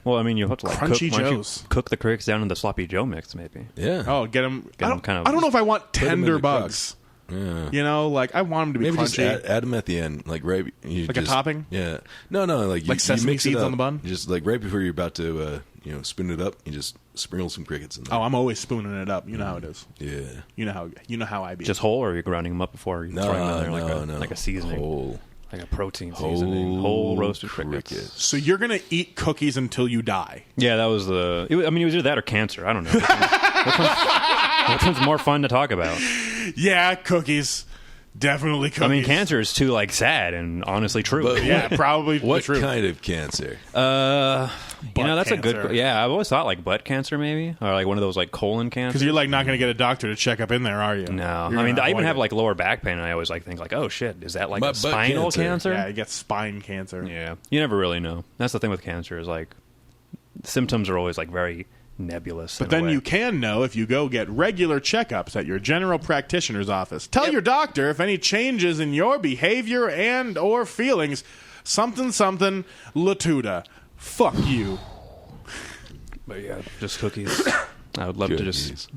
Well, I mean, you have to like Crunchy cook, why don't you Joes. cook the crickets down in the sloppy Joe mix, maybe. Yeah. Oh, get them. Get I 'em don't, kind of- I don't know if I want them in tender the bugs. Yeah. You know, like I want them to be Maybe crunchy. just add them at the end, like right. Like a topping? Yeah. No, like you sesame mix seeds it up. on the bun? You just like right before you're about to spin it up, you just sprinkle some crickets in there. Oh, I'm always spooning it up. You know how it is. Yeah. You know how I be. Just whole, or are you grinding them up before you throw them in there like a seasoning? Whole. Like a protein seasoning. Whole roasted crickets. So you're gonna eat cookies until you die. Yeah, that was it was either that or cancer. I don't know. Which one's more fun to talk about? Yeah, cookies. Definitely cookies. I mean, cancer is too sad and honestly true. But Yeah, probably what true. kind of cancer? That's cancer. a good. Yeah, I've always thought like butt cancer maybe, or like one of those like colon cancer. Because you're like not going to get a doctor to check up in there, are you? No, You're I mean gonna I even avoid have it. like lower back pain, and I always like think like, oh shit, is that like a Butt spinal cancer. cancer? Yeah, you get spine cancer. Yeah, you never really know. That's the thing with cancer is like symptoms are always like very nebulous. But then you can know if you go get regular checkups at your general practitioner's office. Tell your doctor if any changes in your behavior and or feelings. Something Latuda. Fuck you. But yeah, just cookies. I would love to just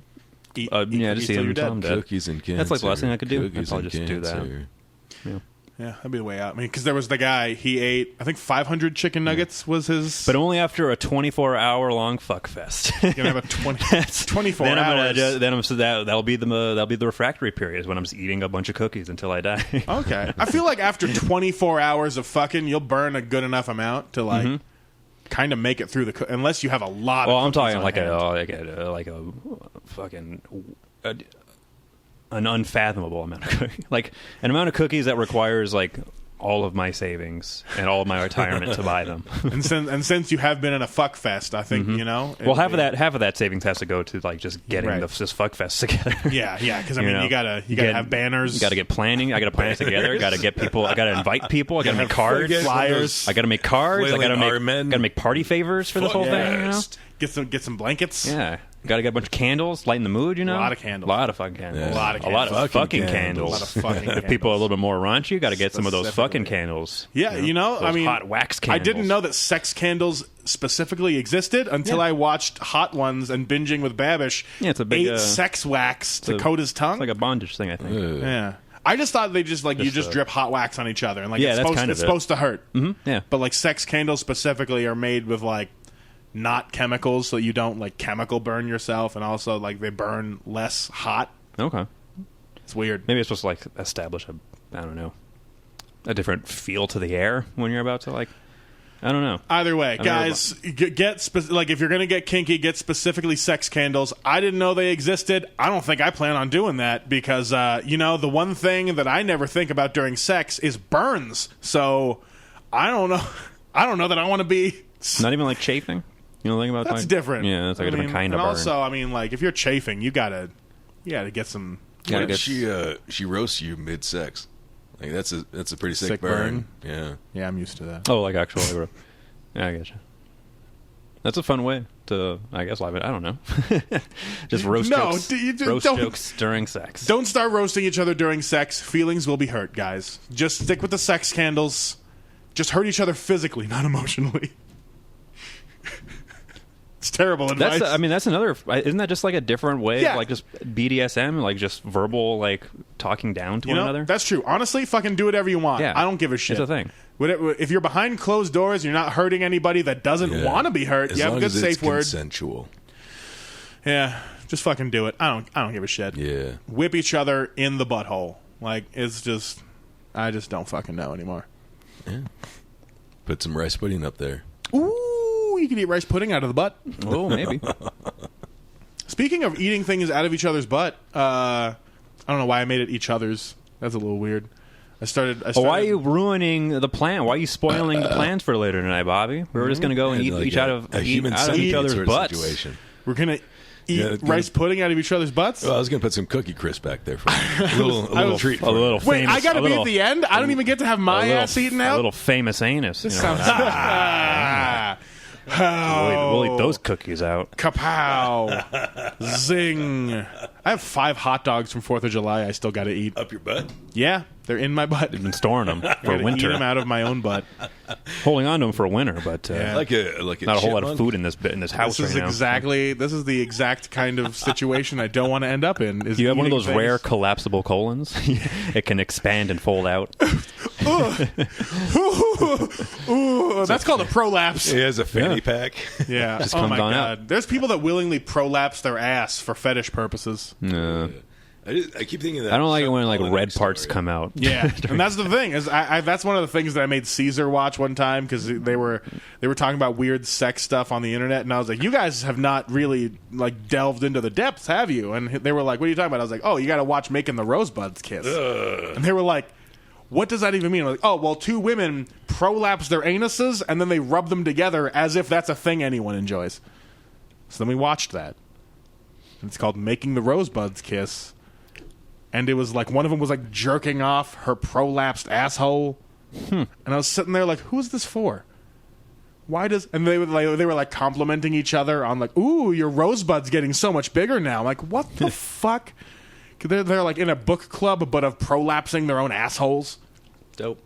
Eat just cookies see till them you're until I'm dead. dead. Cookies and cancer. That's like the last thing I could do. I'd Cookies probably and just do that. cancer. Yeah. Yeah, that'd be the way out. I mean, because there was the guy, he ate, I think 500 chicken nuggets was his... But only after a 24-hour long fuck fest. You're going to have a 24 then hours. That'll be the refractory period is when I'm just eating a bunch of cookies until I die. Okay. I feel like after 24 hours of fucking, you'll burn a good enough amount to like kind of make it through the unless you have a lot Well, of I'm talking on like hand. a fucking an unfathomable amount of cookies. Like an amount of cookies that requires like all of my savings and all of my retirement to buy them. and since you have been in a fuck fest, I think you know. Well, half of that savings has to go to like just getting this fuck fest together. Yeah, because I mean, you gotta have banners. You gotta get planning. I gotta plan it together. Gotta get people. I gotta invite people. I gotta make cards, flyers. I gotta make cards. I gotta make party favors for this whole thing. You know? Get some blankets. Yeah. Gotta get a bunch of candles, lighten the mood, you know? A lot of candles. A lot of fucking candles. Yeah. A lot of fucking candles. A lot of fucking If people are a little bit more raunchy, gotta get some of those Specifically. fucking candles. Yeah, you know, Those I mean, hot wax candles. I didn't know that sex candles specifically existed until I watched Hot Ones and Binging with Babish. Yeah, it's a big, ate sex wax to coat his tongue. It's like a bondage thing, I think. Yeah. I just thought they just you just drip hot wax on each other and like Yeah, it's that's supposed, kind of it's it. supposed to hurt. Yeah. But like sex candles specifically are made with like not chemicals, so you don't like chemical burn yourself, and also like they burn less hot. Okay. It's weird. Maybe it's supposed to like establish a different feel to the air when you're about to like, I don't know. Either way, guys, like if you're gonna get kinky, get specifically sex candles. I didn't know they existed. I don't think I plan on doing that because the one thing that I never think about during sex is burns. So I don't know. I don't know that I want to be. Not even like chafing. You know, think about That's like, different. Yeah, that's like a different kind of and burn. also, I mean, like if you're chafing, you gotta get some. Gotta What if get- she roasts you mid-sex? Like that's a pretty sick, Sick burn. Yeah. Yeah, I'm used to that. Oh, like actual labor. Yeah, I get you. That's a fun way to, I guess, live it. I don't know. Just roast jokes. Roast jokes during sex. Don't start roasting each other during sex. Feelings will be hurt, guys. Just stick with the sex candles. Just hurt each other physically, not emotionally. It's terrible advice. That's another. Isn't that just like a different way Yeah. of like just BDSM, like just verbal, like talking down to one another? That's true. Honestly, fucking do whatever you want. Yeah. I don't give a shit. It's a thing. If you're behind closed doors, you're not hurting anybody that doesn't want to be hurt. As You have a long good as it's safe word. consensual. Yeah, just fucking do it. I don't give a shit. Yeah. Whip each other in the butthole. Like it's just, I just don't fucking know anymore. Yeah. Put some rice pudding up there. Ooh, you can eat rice pudding out of the butt. Oh, maybe. Speaking of eating things out of each other's butt, I don't know why I made it each other's. That's a little weird. I started. Why are you ruining the plan? Why are you spoiling the plans for later tonight, Bobby? We were just going to go and eat Like each out of each centipede other's sort of butts. situation. We're gonna eat Yeah, rice pudding out of each other's butts. Well, I was going to put some cookie crisp back there for you. a little treat. For A little you. Wait, famous, I gotta a be little, at the end. I don't even get to have my ass eaten A out. little famous anus. This you know? sounds. We'll eat those cookies out. Kapow! Zing! I have 5 hot dogs from 4th of July. I still got to eat. Up your butt? Yeah, They're in my butt. I've been storing them for Eat winter. them out of my own butt. Holding on to them for winter, but like a not a whole lot of food in this house This is right now. This is the exact kind of situation I don't want to end up in. Is Do you have one of eating those things. rare collapsible colons? It can expand and fold out. Ooh, that's called a prolapse. He has a fanny pack. Yeah. Just Oh comes my on god. out. There's people that willingly prolapse their ass for fetish purposes. I keep thinking that I don't like it when like holiday red parts story. come out. Yeah, and that's the thing is that's one of the things that I made Caesar watch one time because they were talking about weird sex stuff on the internet, and I was like, you guys have not really like delved into the depths, have you? And they were like, what are you talking about? I was like, oh, you got to watch Making the Rosebuds Kiss, and they were like, what does that even mean? I'm like, oh, well, two women prolapse their anuses and then they rub them together as if that's a thing anyone enjoys. So then we watched that. It's called Making the Rosebuds Kiss. And it was like one of them was like jerking off her prolapsed asshole, and I was sitting there like, "Who's this for? Why does?" And they were like complimenting each other on like, "Ooh, your rosebud's getting so much bigger now." I'm like, "What the fuck?" They're like in a book club, but of prolapsing their own assholes. Dope.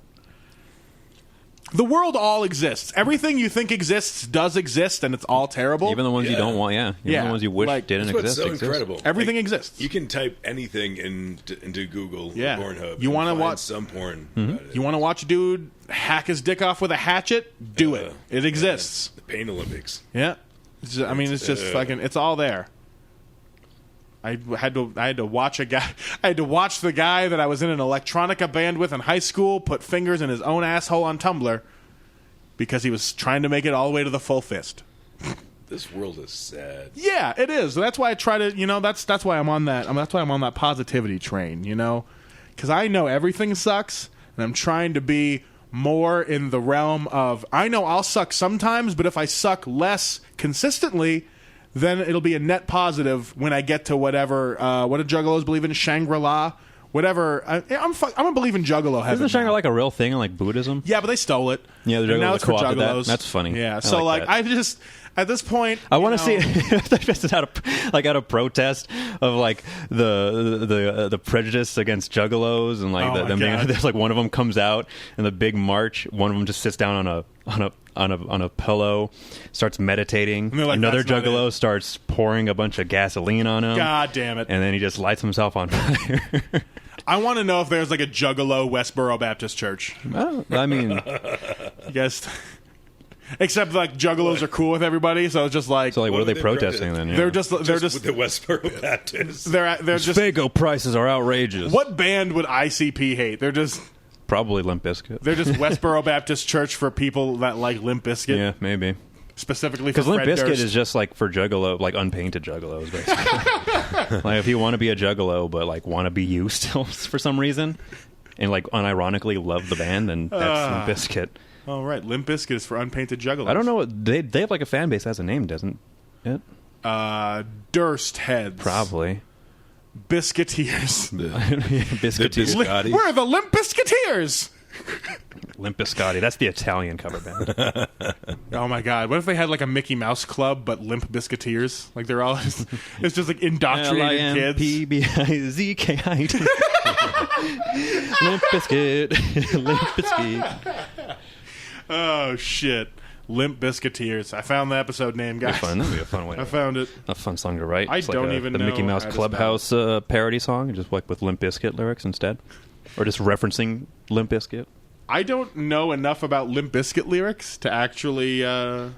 The world all exists. Everything you think exists does exist, and it's all terrible. Even the ones you don't want, Even the ones you wish didn't That's what's exist. so exist. incredible. Everything exists. You can type anything into Google Yeah. or Pornhub. You want to watch some porn? Mm-hmm. About it. You want to watch a dude hack his dick off with a hatchet? Do it. It exists. The Pain Olympics. Yeah, it's just fucking. It's all there. I had to watch a guy. I had to watch the guy that I was in an electronica band with in high school put fingers in his own asshole on Tumblr because he was trying to make it all the way to the full fist. This world is sad. Yeah, it is. That's why I try to. That's why I'm on that. That's why I'm on that positivity train. Because I know everything sucks, and I'm trying to be more in the realm of I know I'll suck sometimes, but if I suck less consistently, then it'll be a net positive when I get to whatever. What do juggalos believe in? Shangri-La, whatever. I'm gonna believe in juggalo heaven. Isn't Shangri now. like a real thing in like Buddhism? Yeah, but they stole it. Yeah, the And now juggalos it's for co-opted that. juggalos. That's funny. Yeah, I so like that. I just at this point, I want to see just out of protest of like the prejudice against juggalos and like Oh them my being, God. there's like one of them comes out in the big march. One of them just sits down on a pillow, starts meditating. they're like, Another "That's not juggalo it." starts pouring a bunch of gasoline on him. God damn it! And then he just lights himself on fire. I want to know if there's like a juggalo Westboro Baptist Church. Well, I mean, I guess. Except like juggalos are cool with everybody, so it's just like so like, what What are they are they protesting then? Yeah. they're just With the Westboro Baptists. they're just Fago prices are outrageous. what band would ICP hate? They're just Probably Limp Bizkit. Westboro Baptist Church for people that like Limp Bizkit, Yeah, maybe. specifically for Because Limp Fred Bizkit Durst. is just like for juggalo, like unpainted juggalos, basically. Like if you want to be a juggalo, but like want to be you still for some reason, and like unironically love the band, then that's Limp Bizkit. Oh right, Limp Bizkit is for unpainted juggalos. I don't know what they have like a fan base that has a name, doesn't it? Durst heads, Probably. Biscuiteers. Biscuiteers. Biscotti. We're the Limp Bizkiteers. Limp Bizkiteers. That's the Italian cover band. Oh my god! What if they had like a Mickey Mouse club but Limp Bizkiteers? Like they're all it's just like indoctrinated kids. Limpbizkit. Limp Bizkit. Limp Bizkit. Oh shit! Limp Bizkiteers. I found the episode name, guys. Fun. That'd be a fun way. I found it. A fun song to write. I It's don't like even the know Mickey Mouse how to Clubhouse parody song, just like with Limp Bizkit lyrics instead, or just referencing Limp Bizkit. I don't know enough about Limp Bizkit lyrics to actually. Yeah,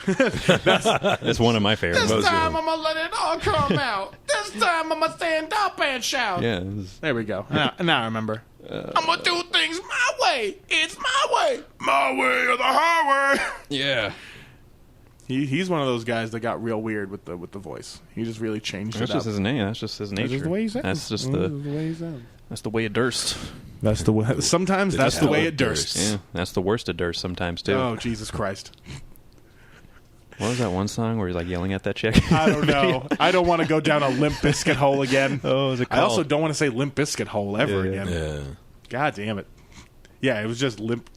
that's one of my favorites. This time I'm gonna let it all come out. This time I'm gonna stand up and shout. Yeah, There we go. Now I remember. I'm gonna do things my way. It's my way. My way or the highway. yeah. He's one of those guys that got real weird with the voice. He just really changed That's it up. just his name. That's just his nature. That's just the way he sounds. That's just That's the way he sounds. that's the way it durst. That's the way. Sometimes that's the way it dursts. Yeah, that's the worst of durst sometimes too. Oh Jesus Christ! What was that one song where he's like yelling at that chick? I don't know. I don't want to go down a Limp Bizkit hole again. Oh, is it I called? also don't want to say Limp Bizkit hole ever Yeah, again. Yeah. God damn it! Yeah, it was just Limp.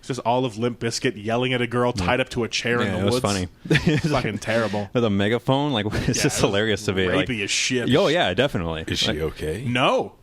It's just all of Limp Bizkit yelling at a girl tied up to a chair in Yeah, the it woods. was funny. It's fucking terrible. With a megaphone, like it's just hilarious to be Rapey like. as shit. Oh yeah, definitely. Is she okay? No.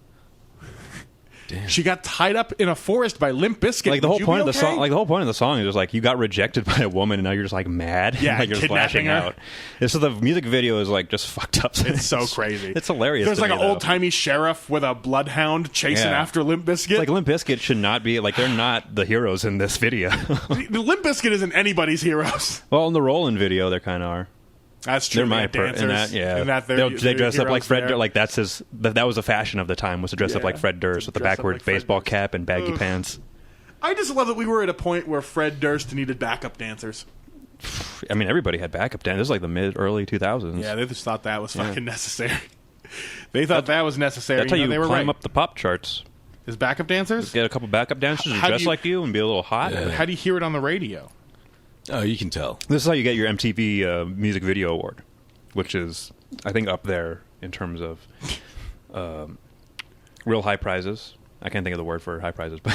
damn. She got tied up in a forest by Limp Bizkite. Like the whole Would you point be of the song, okay? like the whole point of the song is just like you got rejected by a woman and now you're just like mad. Yeah, like you're just kidnapping lashing her. out. And so the music video is like just fucked up. It's so crazy. It's hilarious. There's to like me, an though. old timey sheriff with a bloodhound chasing Yeah. after Limp Bizkite. It's like Limp Bizkite should not be like they're not the heroes in this video. The Limp Bizkite isn't anybody's heroes. Well, in the Rollin' video, they kind of are. That's true. They're my dancers. in that, yeah. In that They dress up like Fred. Durst. Like that's his. That was the fashion of the time was to dress up Yeah. like Fred Durst with the Dress up backward like Fred baseball Durst. cap and baggy pants. I just love that we were at a point where Fred Durst needed backup dancers. I mean, everybody had backup dancers. This is like the early 2000s. Yeah, they just thought that was fucking necessary. They thought that was necessary. That's how you they were climb right. up the pop charts. Is backup dancers? Get a couple backup dancers who How do dress you- like you and be a little hot. Yeah. How do you hear it on the radio? Oh, you can tell. This is how you get your MTV Music Video Award, which is, I think, up there in terms of real high prizes. I can't think of the word for high prizes, but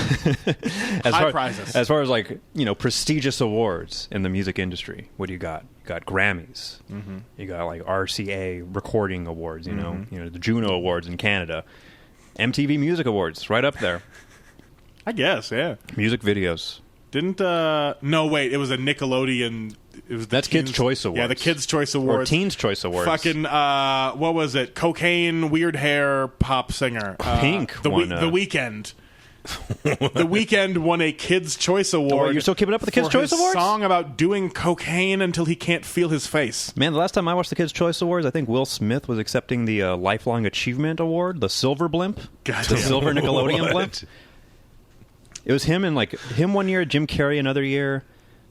Prizes. As far as like prestigious awards in the music industry, what do you got? You got Grammys. Mm-hmm. You got like RCA recording awards. The Juno Awards in Canada, MTV Music Awards, right up there. I guess, yeah. Music videos. Didn't no wait, it was a Nickelodeon. It was the That's Kids' Choice Awards. Yeah, the Kids' Choice Or Awards. Teens' Choice Awards. Fucking what was it? Cocaine, weird hair, pop singer. Pink The won, The Weeknd. The Weeknd won a Kids' Choice Award. you're still keeping up with the Kids' for Choice his Awards? Song about doing cocaine until he can't feel his face. Man, the last time I watched the Kids' Choice Awards, I think Will Smith was accepting the Lifelong Achievement Award, the Silver Blimp, God the damn. Silver Nickelodeon What? Blimp. It was him and him one year, Jim Carrey another year.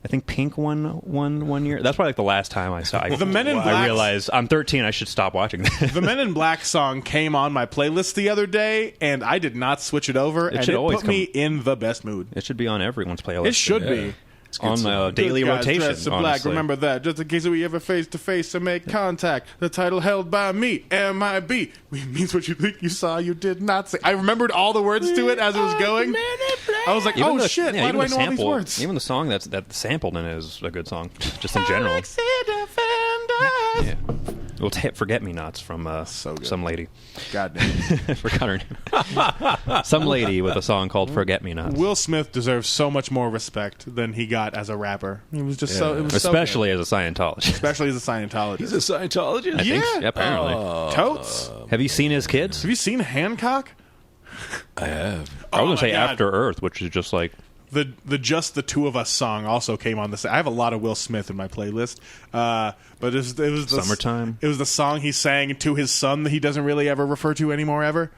I think Pink won one year. That's probably like the last time I saw. The Men in I Black- realized I'm 13. I should stop watching that. The Men in Black song came on my playlist the other day, and I did not switch it over, and should it always put me in the best mood. It should be on everyone's playlist. It should Yeah. be. It's a good on song. daily Good guys rotation. dressed in black. honestly. Remember that, just in case we ever face to face and make contact. The title held by me, MIB, means what you think you saw, you did not say. I remembered all the words to it as it was going. I was like, Even oh the- shit! yeah, Why even do I the know all these sample- words? Even the song that's sampled in it is a good song, just in general. Galaxy Defenders. Yeah. Well, Forget Me Nots from So good. some lady. God damn. I forgot her name. Some lady with a song called Forget Me Nots. Will Smith deserves so much more respect than he got as a rapper. He was just so. It was Especially so as a Scientologist. good. Especially as a Scientologist. He's a Scientologist? I think so. Yeah. Yeah, apparently. Totes. Have you seen his kids? Have you seen Hancock? I have. I was Oh going to say my God. After Earth, which is just like The Just the Two of Us song also came on this. I have a lot of Will Smith in my playlist, but it was the Summertime? It was the song he sang to his son that he doesn't really ever refer to anymore ever.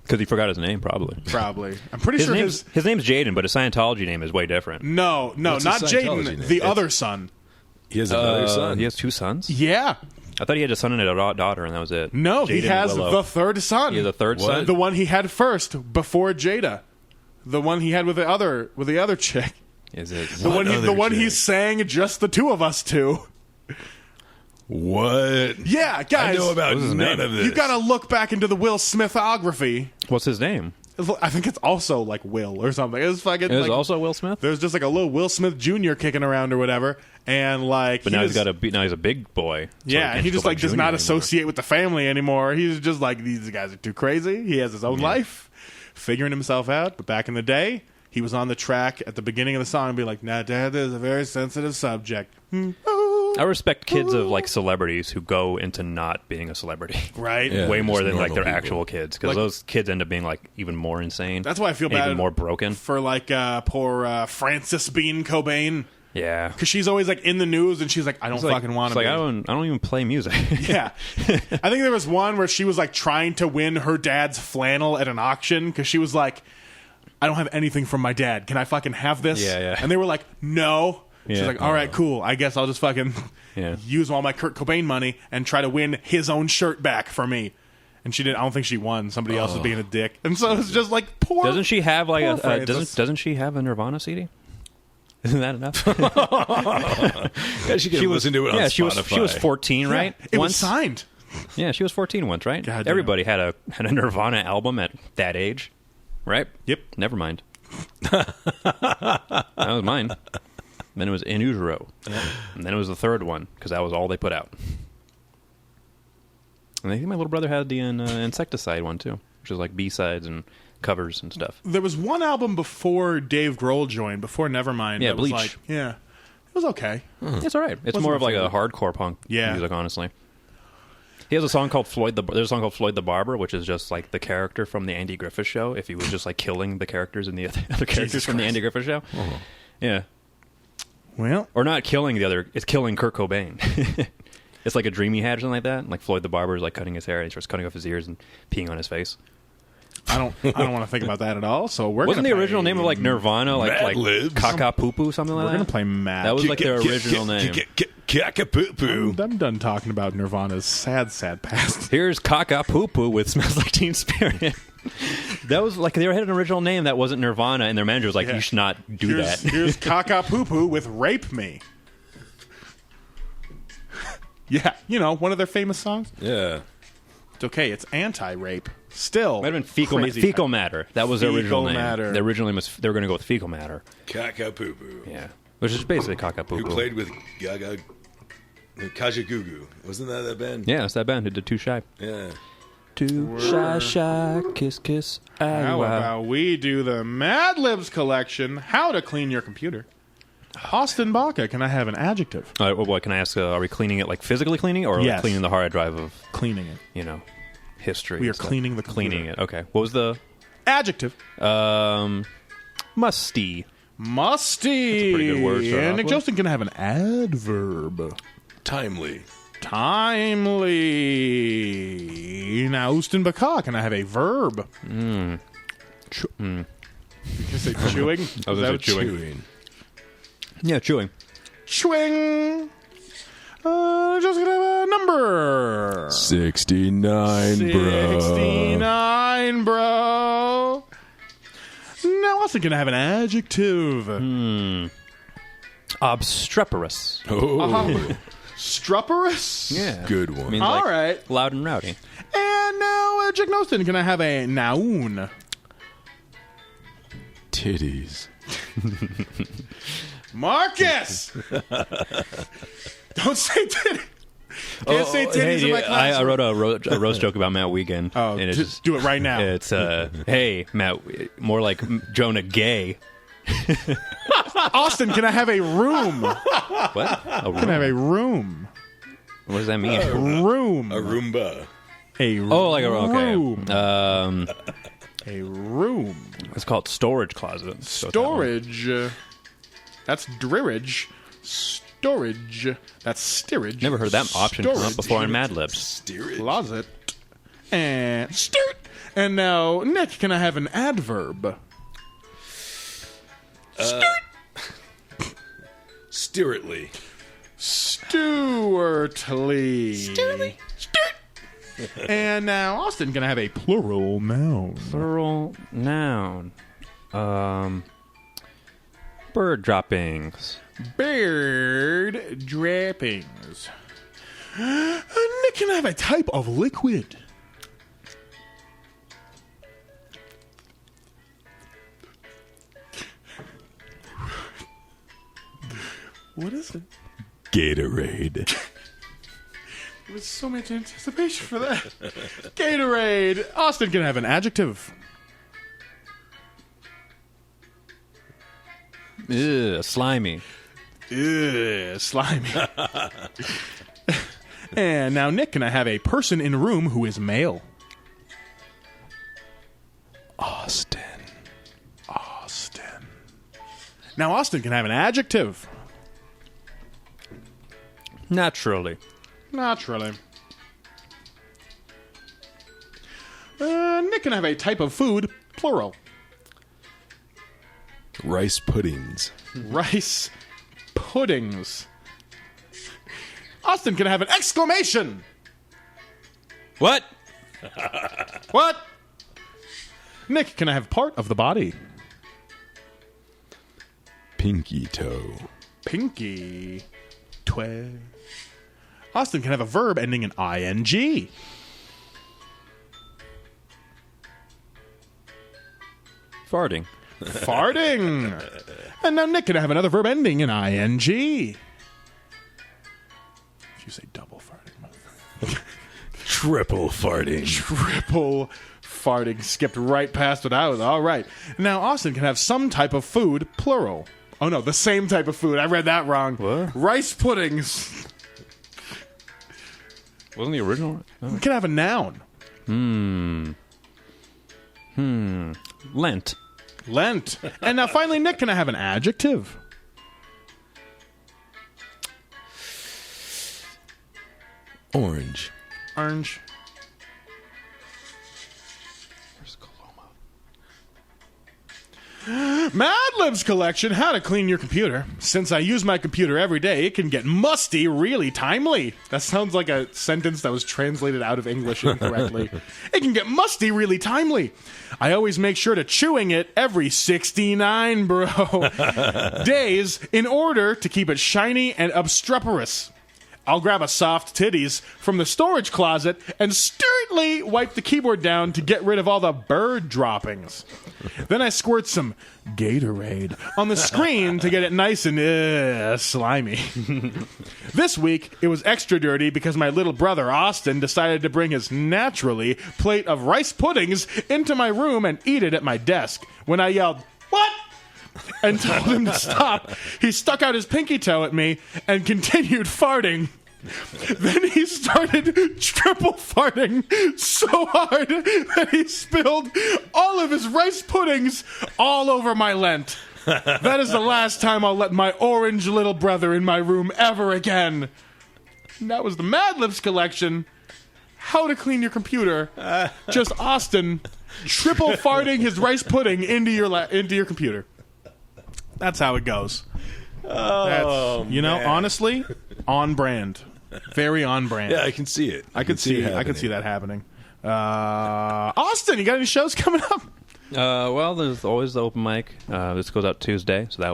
because he forgot his name, probably. Probably, I'm pretty His sure name's Jaden, but his Scientology name is way different. no, What's not his Scientology Jaden, name? the It's- other son. He has another son. He has two sons. Yeah, I thought he had a son and a daughter, and that was it. no, he Jaden has Willow. the third son. He has a third What? son. the one he had first before Jada, the one he had with the other chick, Is it? the one other he chick? sang Just the Two of Us to. What? Yeah, guys, I know about What's his none name? of this. you gotta look back into the Will Smithography. What's his name? I think it's also like Will or something. It's fucking. It was like, also Will Smith. there's just like a little Will Smith Jr. kicking around or whatever, and like. But now he's got now he's a big boy. So Yeah, can't and he go just by like does Junior not anymore. associate with the family anymore. He's just like these guys are too crazy. He has his own life, figuring himself out. But back in the day, he was on the track at the beginning of the song and be like, "Nah, Dad, this is a very sensitive subject." I respect kids of like celebrities who go into not being a celebrity. Right? Yeah. Way more just than like normal their people. actual kids, because Like- those kids end up being like even more insane. That's why I feel and bad. even more broken. for like poor Frances Bean Cobain. Yeah, Because she's always like in the news and she's like, I don't It's like- fucking want it's to like be. I don't even play music. Yeah. I think there was one where she was like trying to win her dad's flannel at an auction because she was like, I don't have anything from my dad. Can I fucking have this? Yeah, yeah. And they were like, no. She's Yeah. like, all right, cool. I guess I'll just fucking Yeah. use all my Kurt Cobain money and try to win his own shirt back for me. And she didn't. I don't think she won. Somebody else was being a dick. And so it's just like, poor. Doesn't she have like poor a Frances. doesn't she have a Nirvana CD? Isn't that enough? Guys, you can listen to it on yeah, Spotify. she was 14, right? It Once? was signed. Yeah, she was 14 once, right? God damn. Everybody had a Nirvana album at that age, right? Yep. Never mind. That was mine. Then it was In Utero. And then it was the third one, because that was all they put out. And I think my little brother had the Insecticide one, too, which is like B-sides and covers and stuff. There was one album before Dave Grohl joined, before Nevermind. Yeah, that was Bleach. like, yeah, it was okay. It's all right. It's Wasn't more my of like a favorite. hardcore punk Yeah. music, honestly. He has a song called There's a song called Floyd the Barber, which is just like the character from the Andy Griffith Show. If he was just like killing the characters in the other characters from the Andy Griffith Show, yeah, Well, or not killing the other, it's killing Kurt Cobain. It's like a dream he had or something like that. Like Floyd the Barber is like cutting his hair, and he starts cutting off his ears and peeing on his face. I don't want to think about that at all. So Wasn't the original name of like Nirvana like Libs. Caca Poo Poo, something like We're that? gonna play Mad. That was like their original name. Caca-poo-poo. I'm done talking about Nirvana's sad past. Here's Caca Poo Poo with Smells Like Teen Spirit. That was like they had an original name that wasn't Nirvana, and their manager was like, Yeah. "You should not do that." Here's Caca Poo Poo with Rape Me. Yeah, one of their famous songs. Yeah. It's okay. It's anti-rape. Still, Might have been crazy fecal title. matter. That was their original Fecal name. Matter. The original name was they were going to go with fecal matter. Caca-poo-poo. Yeah, which is basically Caca Poo Who Poo. played with Gaga Kajagoogoo? Wasn't that band? Yeah, it's that band who did Too Shy. Yeah. Too shy, kiss, kiss. How about we do the Mad Libs collection? How to clean your computer. Austin Baca, can I have an adjective? All right, well, what can I ask? Are we cleaning it like physically cleaning, or like Yes. cleaning the hard drive of Cleaning it. History? We are and stuff? cleaning the computer. cleaning it. Okay. What was the Adjective. musty? Musty. pretty good word to start And off Nick with. Jostin can have an adverb. Timely. Timely. Now, Austin Baca, can I have a verb? You can say chewing. I was gonna say chewing. Chewing. Yeah, chewing. Chewing. Just gonna have a number. 69, bro. 69, bro. Now, Austin can have an adjective. Obstreperous. Oh, Struperous. Yeah. good one. Means All like right. loud and rowdy. And now, Jack Noston, can I have a noun? Titties. Marcus! Don't say titties. Can't say titties in my class. I wrote a roast joke about Matt Wiegand. Oh, and it's just do it right now. It's hey Matt, more like Jonah Gay. Austin, can I have a room? What? Can I have a room? What does that mean? Room. A Roomba. A Oh, like okay. room. A room. It's called storage closet. So it's that one. Storage. That's dirage. Storage. That's steerage. Never heard that option come up Storage. before in Mad Libs. Steer it. Closet. And start. And now, Nick, can I have an adverb? Steeritly. Stewardly. Stewardly. And now, Austin, can I have a plural noun? Plural noun. Bird droppings. Bird droppings. Nick, can I have a type of liquid? What is it? Gatorade. There was so much anticipation for that. Gatorade. Austin can have an adjective. Ew, slimy. Ugh, slimy. And now, Nick, can I have a person in a room who is male? Austin. Austin. Now, Austin can have an adjective. Naturally. Naturally. Nick can have a type of food, plural. Rice puddings. Rice puddings. Austin can have an exclamation. What? What? Nick, can I have part of the body? Pinky toe. Pinky. Toe. Austin can have a verb ending in ing. Farting. Farting. And now Nick can have another verb ending in ing. If you say double farting. Triple farting. Triple Farting skipped right past what I was. All right. Now, Austin can have some type of food, plural. Oh, no, the same type of food. I read that wrong. What? Rice puddings. Wasn't the original? You can have a noun. Lent. Lent. And now, finally, Nick, can I have an adjective? Orange. Orange. Where's Coloma? Mad Libs collection, how to clean your computer. Since I use my computer every day, it can get musty really timely. That sounds like a sentence that was translated out of English incorrectly. It can get musty really timely. I always make sure to chewing it every 69, days in order to keep it shiny and obstreperous. I'll grab a soft titties from the storage closet and sturdily wipe the keyboard down to get rid of all the bird droppings. Then I squirt some Gatorade on the screen to get it nice and slimy. This week, it was extra dirty because my little brother Austin decided to bring his naturally plate of rice puddings into my room and eat it at my desk. When I yelled, "What?" and told him to stop, he stuck out his pinky toe at me and continued farting. Then he started triple farting so hard that he spilled all of his rice puddings all over my lent. That is the last time I'll let my orange little brother in my room ever again. And that was the Mad Libs collection. How to clean your computer. Just Austin triple farting his rice pudding into your computer. That's how it goes. Oh, That's, honestly, on brand. Very on brand. Yeah, I can see it. I could see that happening. Austin, you got any shows coming up? Well, there's always the open mic. This goes out Tuesday, so the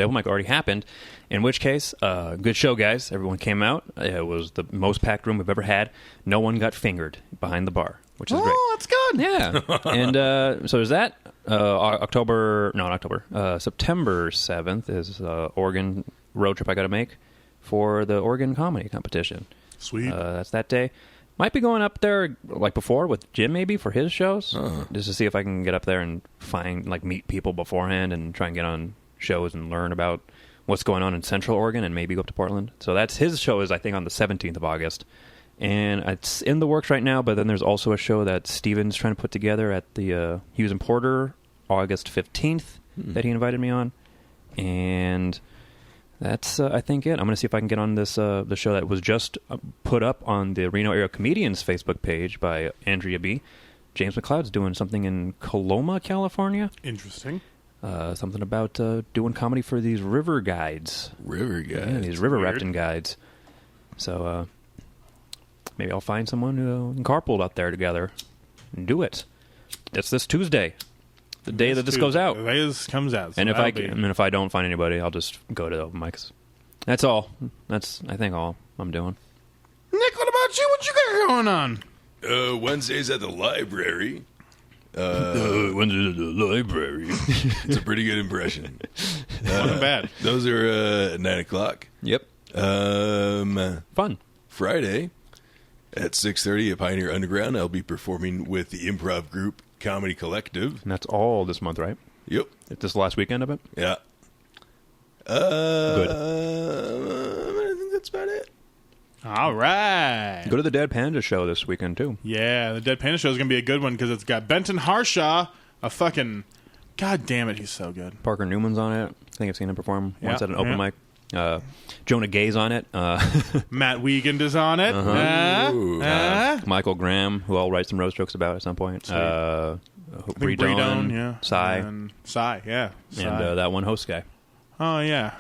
open mic already happened. In which case, good show, guys. Everyone came out. It was the most packed room we've ever had. No one got fingered behind the bar, which is great. Oh, that's good. Yeah, and so there's that. September 7th is Oregon road trip I got to make for the Oregon Comedy Competition. Sweet. That's that day. Might be going up there like before with Jim maybe for his shows, just to see if I can get up there and meet people beforehand and try and get on shows and learn about what's going on in Central Oregon and maybe go up to Portland. So that's his show is I think on the 17th of August. And it's in the works right now, but then there's also a show that Steven's trying to put together at the Hughes and Porter August 15th that he invited me on. And that's, I think, it. I'm going to see if I can get on this the show that was just put up on the Reno Area Comedians Facebook page by Andrea B. James McLeod's doing something in Coloma, California. Interesting. Something about doing comedy for these river guides. River guides? Yeah, these river rafting guides. So maybe I'll find someone who can carpool out there together and do it. It's this Tuesday. The day that this goes out. The day this comes out. So and if I don't find anybody, I'll just go to the open mics. That's all. That's, I think, all I'm doing. Nick, what about you? What you got going on? Wednesdays at the library. Wednesdays at the library. It's a pretty good impression. Not bad. Those are at 9 o'clock. Yep. Fun. Friday at 6:30 at Pioneer Underground, I'll be performing with the improv group Comedy Collective. And that's all this month, right? Yep. This last weekend of it? Yeah. Good. I think that's about it. All right. Go to the Dead Panda show this weekend, too. Yeah, the Dead Panda show is going to be a good one because it's got Benton Harshaw, a fucking... God damn it, he's so good. Parker Newman's on it. I think I've seen him perform once at an open mic. Jonah Gay's on it. Matt Wiegand is on it. Michael Graham, who I'll write some roast jokes about at some point. Bredone, yeah. Cy, yeah. Cy. And that one host guy. Oh, yeah.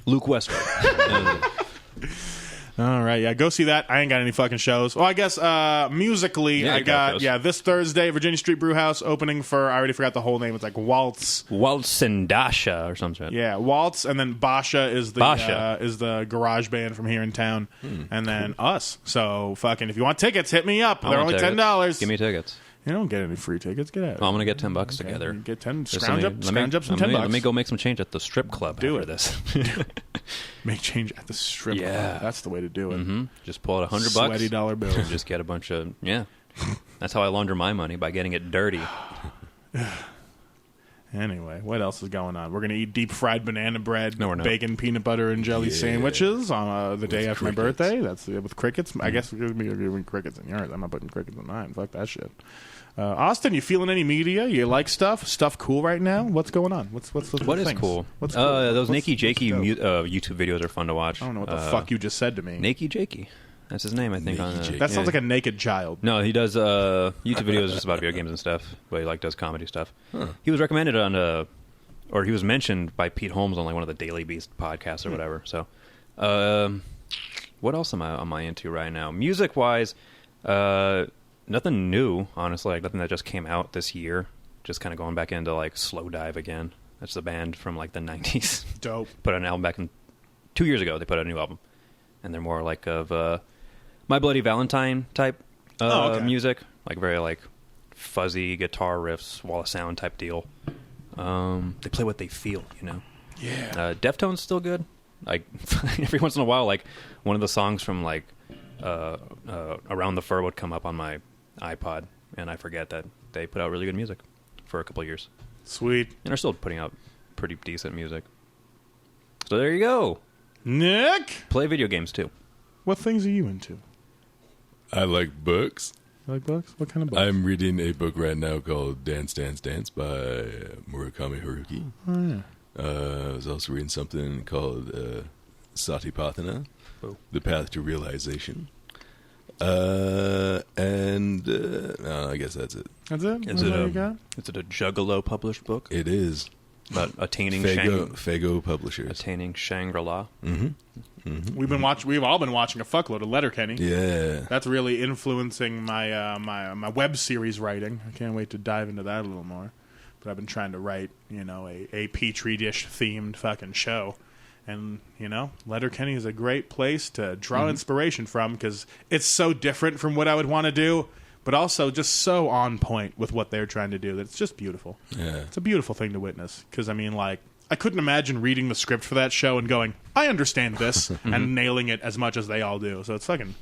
Luke Westwood. All right, yeah, go see that. I ain't got any fucking shows. Well, I guess musically, Yeah, I got this Thursday, Virginia Street Brewhouse opening for, I already forgot the whole name. It's like Waltz and Dasha or something. Yeah, Waltz, and then Basha is the garage band from here in town, and then us. So fucking, if you want tickets, hit me up. They're only $10. Give me tickets. You don't get any free tickets. Get out. Well, I'm gonna get $10 together. Get 10. Scrounge up some $10. Let me go make some change at the strip club. Do after this. Make change at the strip club. That's the way to do it. Mm-hmm. Just pull out $100. Sweaty dollar bills. Just get a bunch of That's how I launder my money, by getting it dirty. Anyway, what else is going on? We're going to eat deep-fried banana bread, No, we're not. bacon, peanut butter, and jelly sandwiches on the day after my birthday. That's with crickets. I guess we're going to be giving crickets in yours. I'm not putting crickets in mine. Fuck that shit. Austin, you feeling any media? You like stuff? Stuff cool right now? What's going on? What is things? Cool? What's cool? Those Nakey Jakey dope? YouTube videos are fun to watch. I don't know what the fuck you just said to me. Nakey Jakey. That's his name, I think. That sounds like a naked child. No, he does YouTube videos just about video games and stuff, but he does comedy stuff. Huh. He was recommended on or he was mentioned by Pete Holmes on one of the Daily Beast podcasts or whatever. So, what else am I into right now? Music wise, nothing new, honestly. Nothing that just came out this year. Just kind of going back into Slow Dive again. That's the band from the 90s. Dope. Put out an album back 2 years ago. They put out a new album, and they're more of My Bloody Valentine type music, very fuzzy guitar riffs, wall of sound type deal. They play what they feel, Yeah. Deftones still good. Every once in a while, one of the songs from Around the Fur would come up on my iPod, and I forget that they put out really good music for a couple of years. Sweet. And are still putting out pretty decent music. So there you go. Nick, play video games too. What things are you into? I like books. You like books? What kind of books? I'm reading a book right now called Dance, Dance, Dance by Murakami Haruki. Oh, yeah. I was also reading something called Satipatthana, The Path to Realization. I guess that's it. That's it? Is it a Juggalo published book? It is. About attaining Fago Publishers. Attaining Shangri-La. Mm-hmm. Mm-hmm. We've all been watching a fuckload of Letterkenny. Yeah. That's really influencing my my web series writing. I can't wait to dive into that a little more. But I've been trying to write, a Petri dish themed fucking show. And, Letterkenny is a great place to draw inspiration from because it's so different from what I would want to do, but also just so on point with what they're trying to do that it's just beautiful. Yeah. It's a beautiful thing to witness because, I couldn't imagine reading the script for that show and going, I understand this, and nailing it as much as they all do. So it's fucking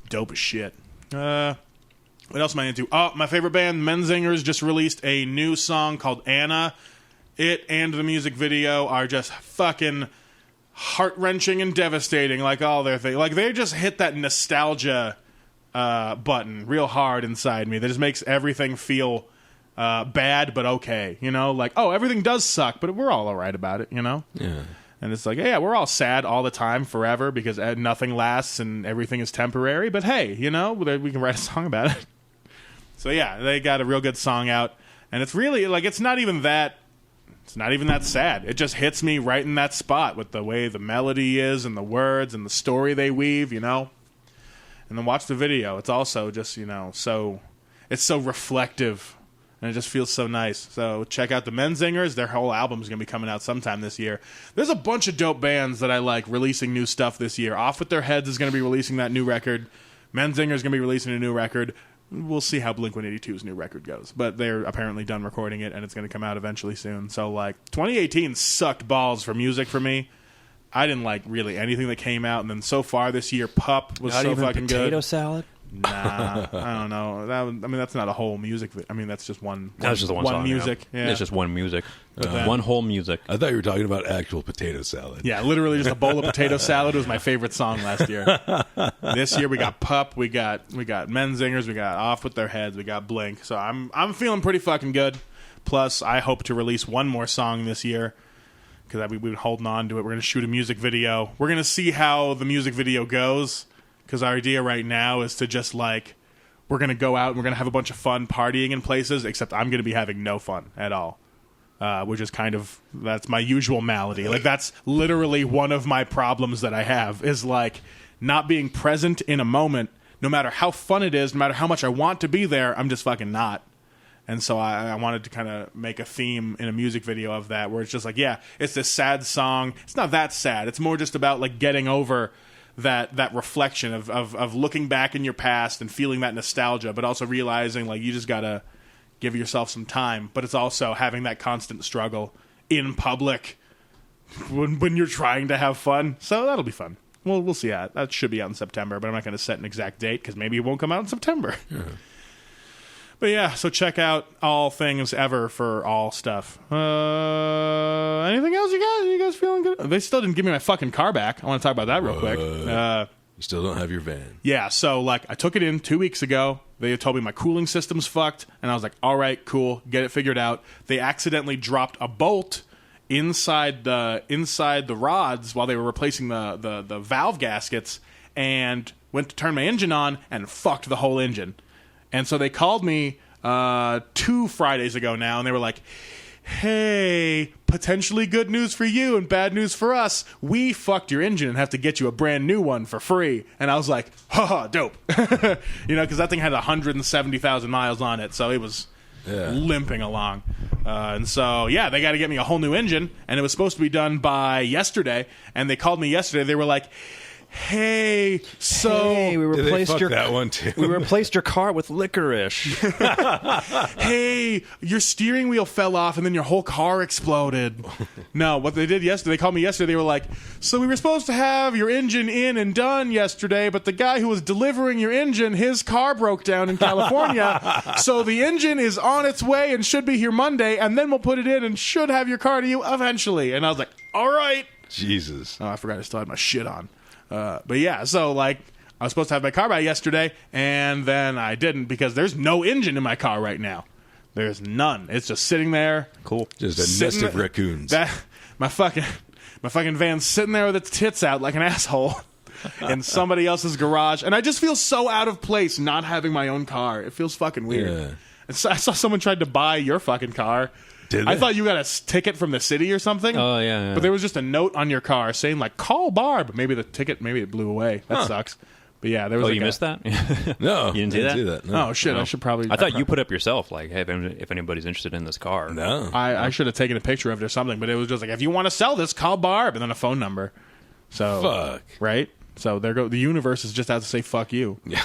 dope as shit. What else am I into? Oh, my favorite band, Menzingers, just released a new song called Anna. It and the music video are just fucking heart-wrenching and devastating, like all their things. They just hit that nostalgia button real hard inside me. That just makes everything feel bad but okay. Everything does suck, but we're all right about it, Yeah. And it's we're all sad all the time forever because nothing lasts and everything is temporary. But hey, we can write a song about it. So yeah, they got a real good song out, and it's really it's not even that sad. It just hits me right in that spot with the way the melody is and the words and the story they weave, And then watch the video. It's also just it's so reflective. And it just feels so nice. So check out the Menzingers. Their whole album's going to be coming out sometime this year. There's a bunch of dope bands that I like releasing new stuff this year. Off With Their Heads is going to be releasing that new record. Menzingers going to be releasing a new record. We'll see how Blink-182's new record goes. But they're apparently done recording it, and it's going to come out eventually soon. So, 2018 sucked balls for music for me. I didn't like really anything that came out. And then so far this year, Pup was so fucking good. Potato salad? Nah, I don't know. That's not a whole music. That's just one. That's just one song, music. Yeah. It's just one music. One whole music. I thought you were talking about actual potato salad. Yeah, literally just a bowl of potato salad was my favorite song last year. This year we got Pup, we got Menzingers, we got Off With Their Heads, we got Blink. So I'm feeling pretty fucking good. Plus, I hope to release one more song this year because we've been holding on to it. We're going to shoot a music video. We're going to see how the music video goes. Because our idea right now is to just we're going to go out and we're going to have a bunch of fun partying in places, except I'm going to be having no fun at all. Which is that's my usual malady. That's literally one of my problems that I have is not being present in a moment, no matter how fun it is, no matter how much I want to be there, I'm just fucking not. And so I wanted to kind of make a theme in a music video of that where it's just it's this sad song. It's not that sad. It's more just about getting over that reflection of looking back in your past and feeling that nostalgia, but also realizing you just gotta give yourself some time. But it's also having that constant struggle in public when you're trying to have fun. So that'll be fun. Well, we'll see. That should be out in September, but I'm not going to set an exact date because maybe it won't come out in September. Yeah. But yeah, so check out All Things Ever for all stuff. Anything else you guys? You guys feeling good? They still didn't give me my fucking car back. I want to talk about that real quick. You still don't have your van. Yeah, so like I took it in 2 weeks ago. They told me my cooling system's fucked, and I was like, all right, cool, get it figured out. They accidentally dropped a bolt inside the rods while they were replacing the valve gaskets, and went to turn my engine on and fucked the whole engine. And so they called me 2 Fridays ago now, and they were like, hey, potentially good news for you and bad news for us. We fucked your engine and have to get you a brand new one for free. And I was like, haha, dope. Because that thing had 170,000 miles on it, so it was limping along. And so, yeah, they got to get me a whole new engine, and it was supposed to be done by yesterday. And they called me yesterday. They were like, hey, we replaced that one too. We replaced your car with licorice. Hey, your steering wheel fell off and then your whole car exploded. No, what they did yesterday, they called me yesterday, they were like, so we were supposed to have your engine in and done yesterday, but the guy who was delivering your engine, his car broke down in California, so the engine is on its way and should be here Monday, and then we'll put it in and should have your car to you eventually. And I was like, all right. Jesus. Oh, I forgot I still had my shit on. But yeah, so like I was supposed to have my car by yesterday, and then I didn't because there's no engine in my car right now. There's none. It's just sitting there. Cool. Just a nest of raccoons. My fucking van's sitting there with its tits out like an asshole in somebody else's garage, and I just feel so out of place not having my own car. It feels fucking weird. Yeah. And so I saw someone tried to buy your fucking car. I thought you got a ticket from the city or something. Oh, yeah. But there was just a note on your car saying, like, call Barb. Maybe the ticket, it blew away. That sucks. But yeah, there was you missed that? No. You didn't see that? No. Oh, shit. No. I should probably... I thought you put up yourself, like, hey, if anybody's interested in this car. No. I should have taken a picture of it or something, but it was just like, if you want to sell this, call Barb, and then a phone number. So... Fuck. Right? So there go. The universe is just out to say, fuck you. Yeah.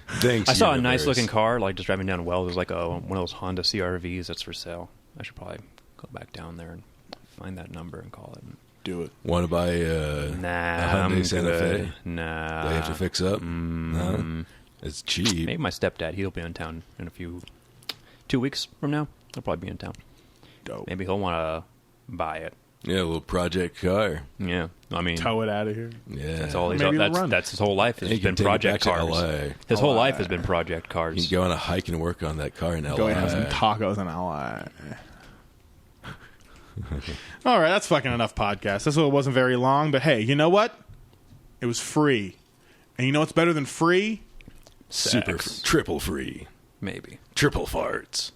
Thanks, I saw a nice-looking car, like, just driving down Wells. There's, like, one of those Honda CR-Vs that's for sale. I should probably go back down there and find that number and call it. Do it. Want to buy a Hyundai Santa Fe? Nah. They have to fix up? No. It's cheap. Maybe my stepdad. He'll be in town in 2 weeks from now. He'll probably be in town. Dope. Maybe he'll want to buy it. Yeah, a little project car. Yeah. I mean... Tow it out of here. Yeah. That's all that's his whole life has been project cars. LA. His whole life has been project cars. You can go on a hike and work on that car in LA. Go have some tacos in LA. All right, that's fucking enough podcast. This one wasn't very long, but hey, you know what? It was free. And you know what's better than free? Triple free. Maybe. Triple farts.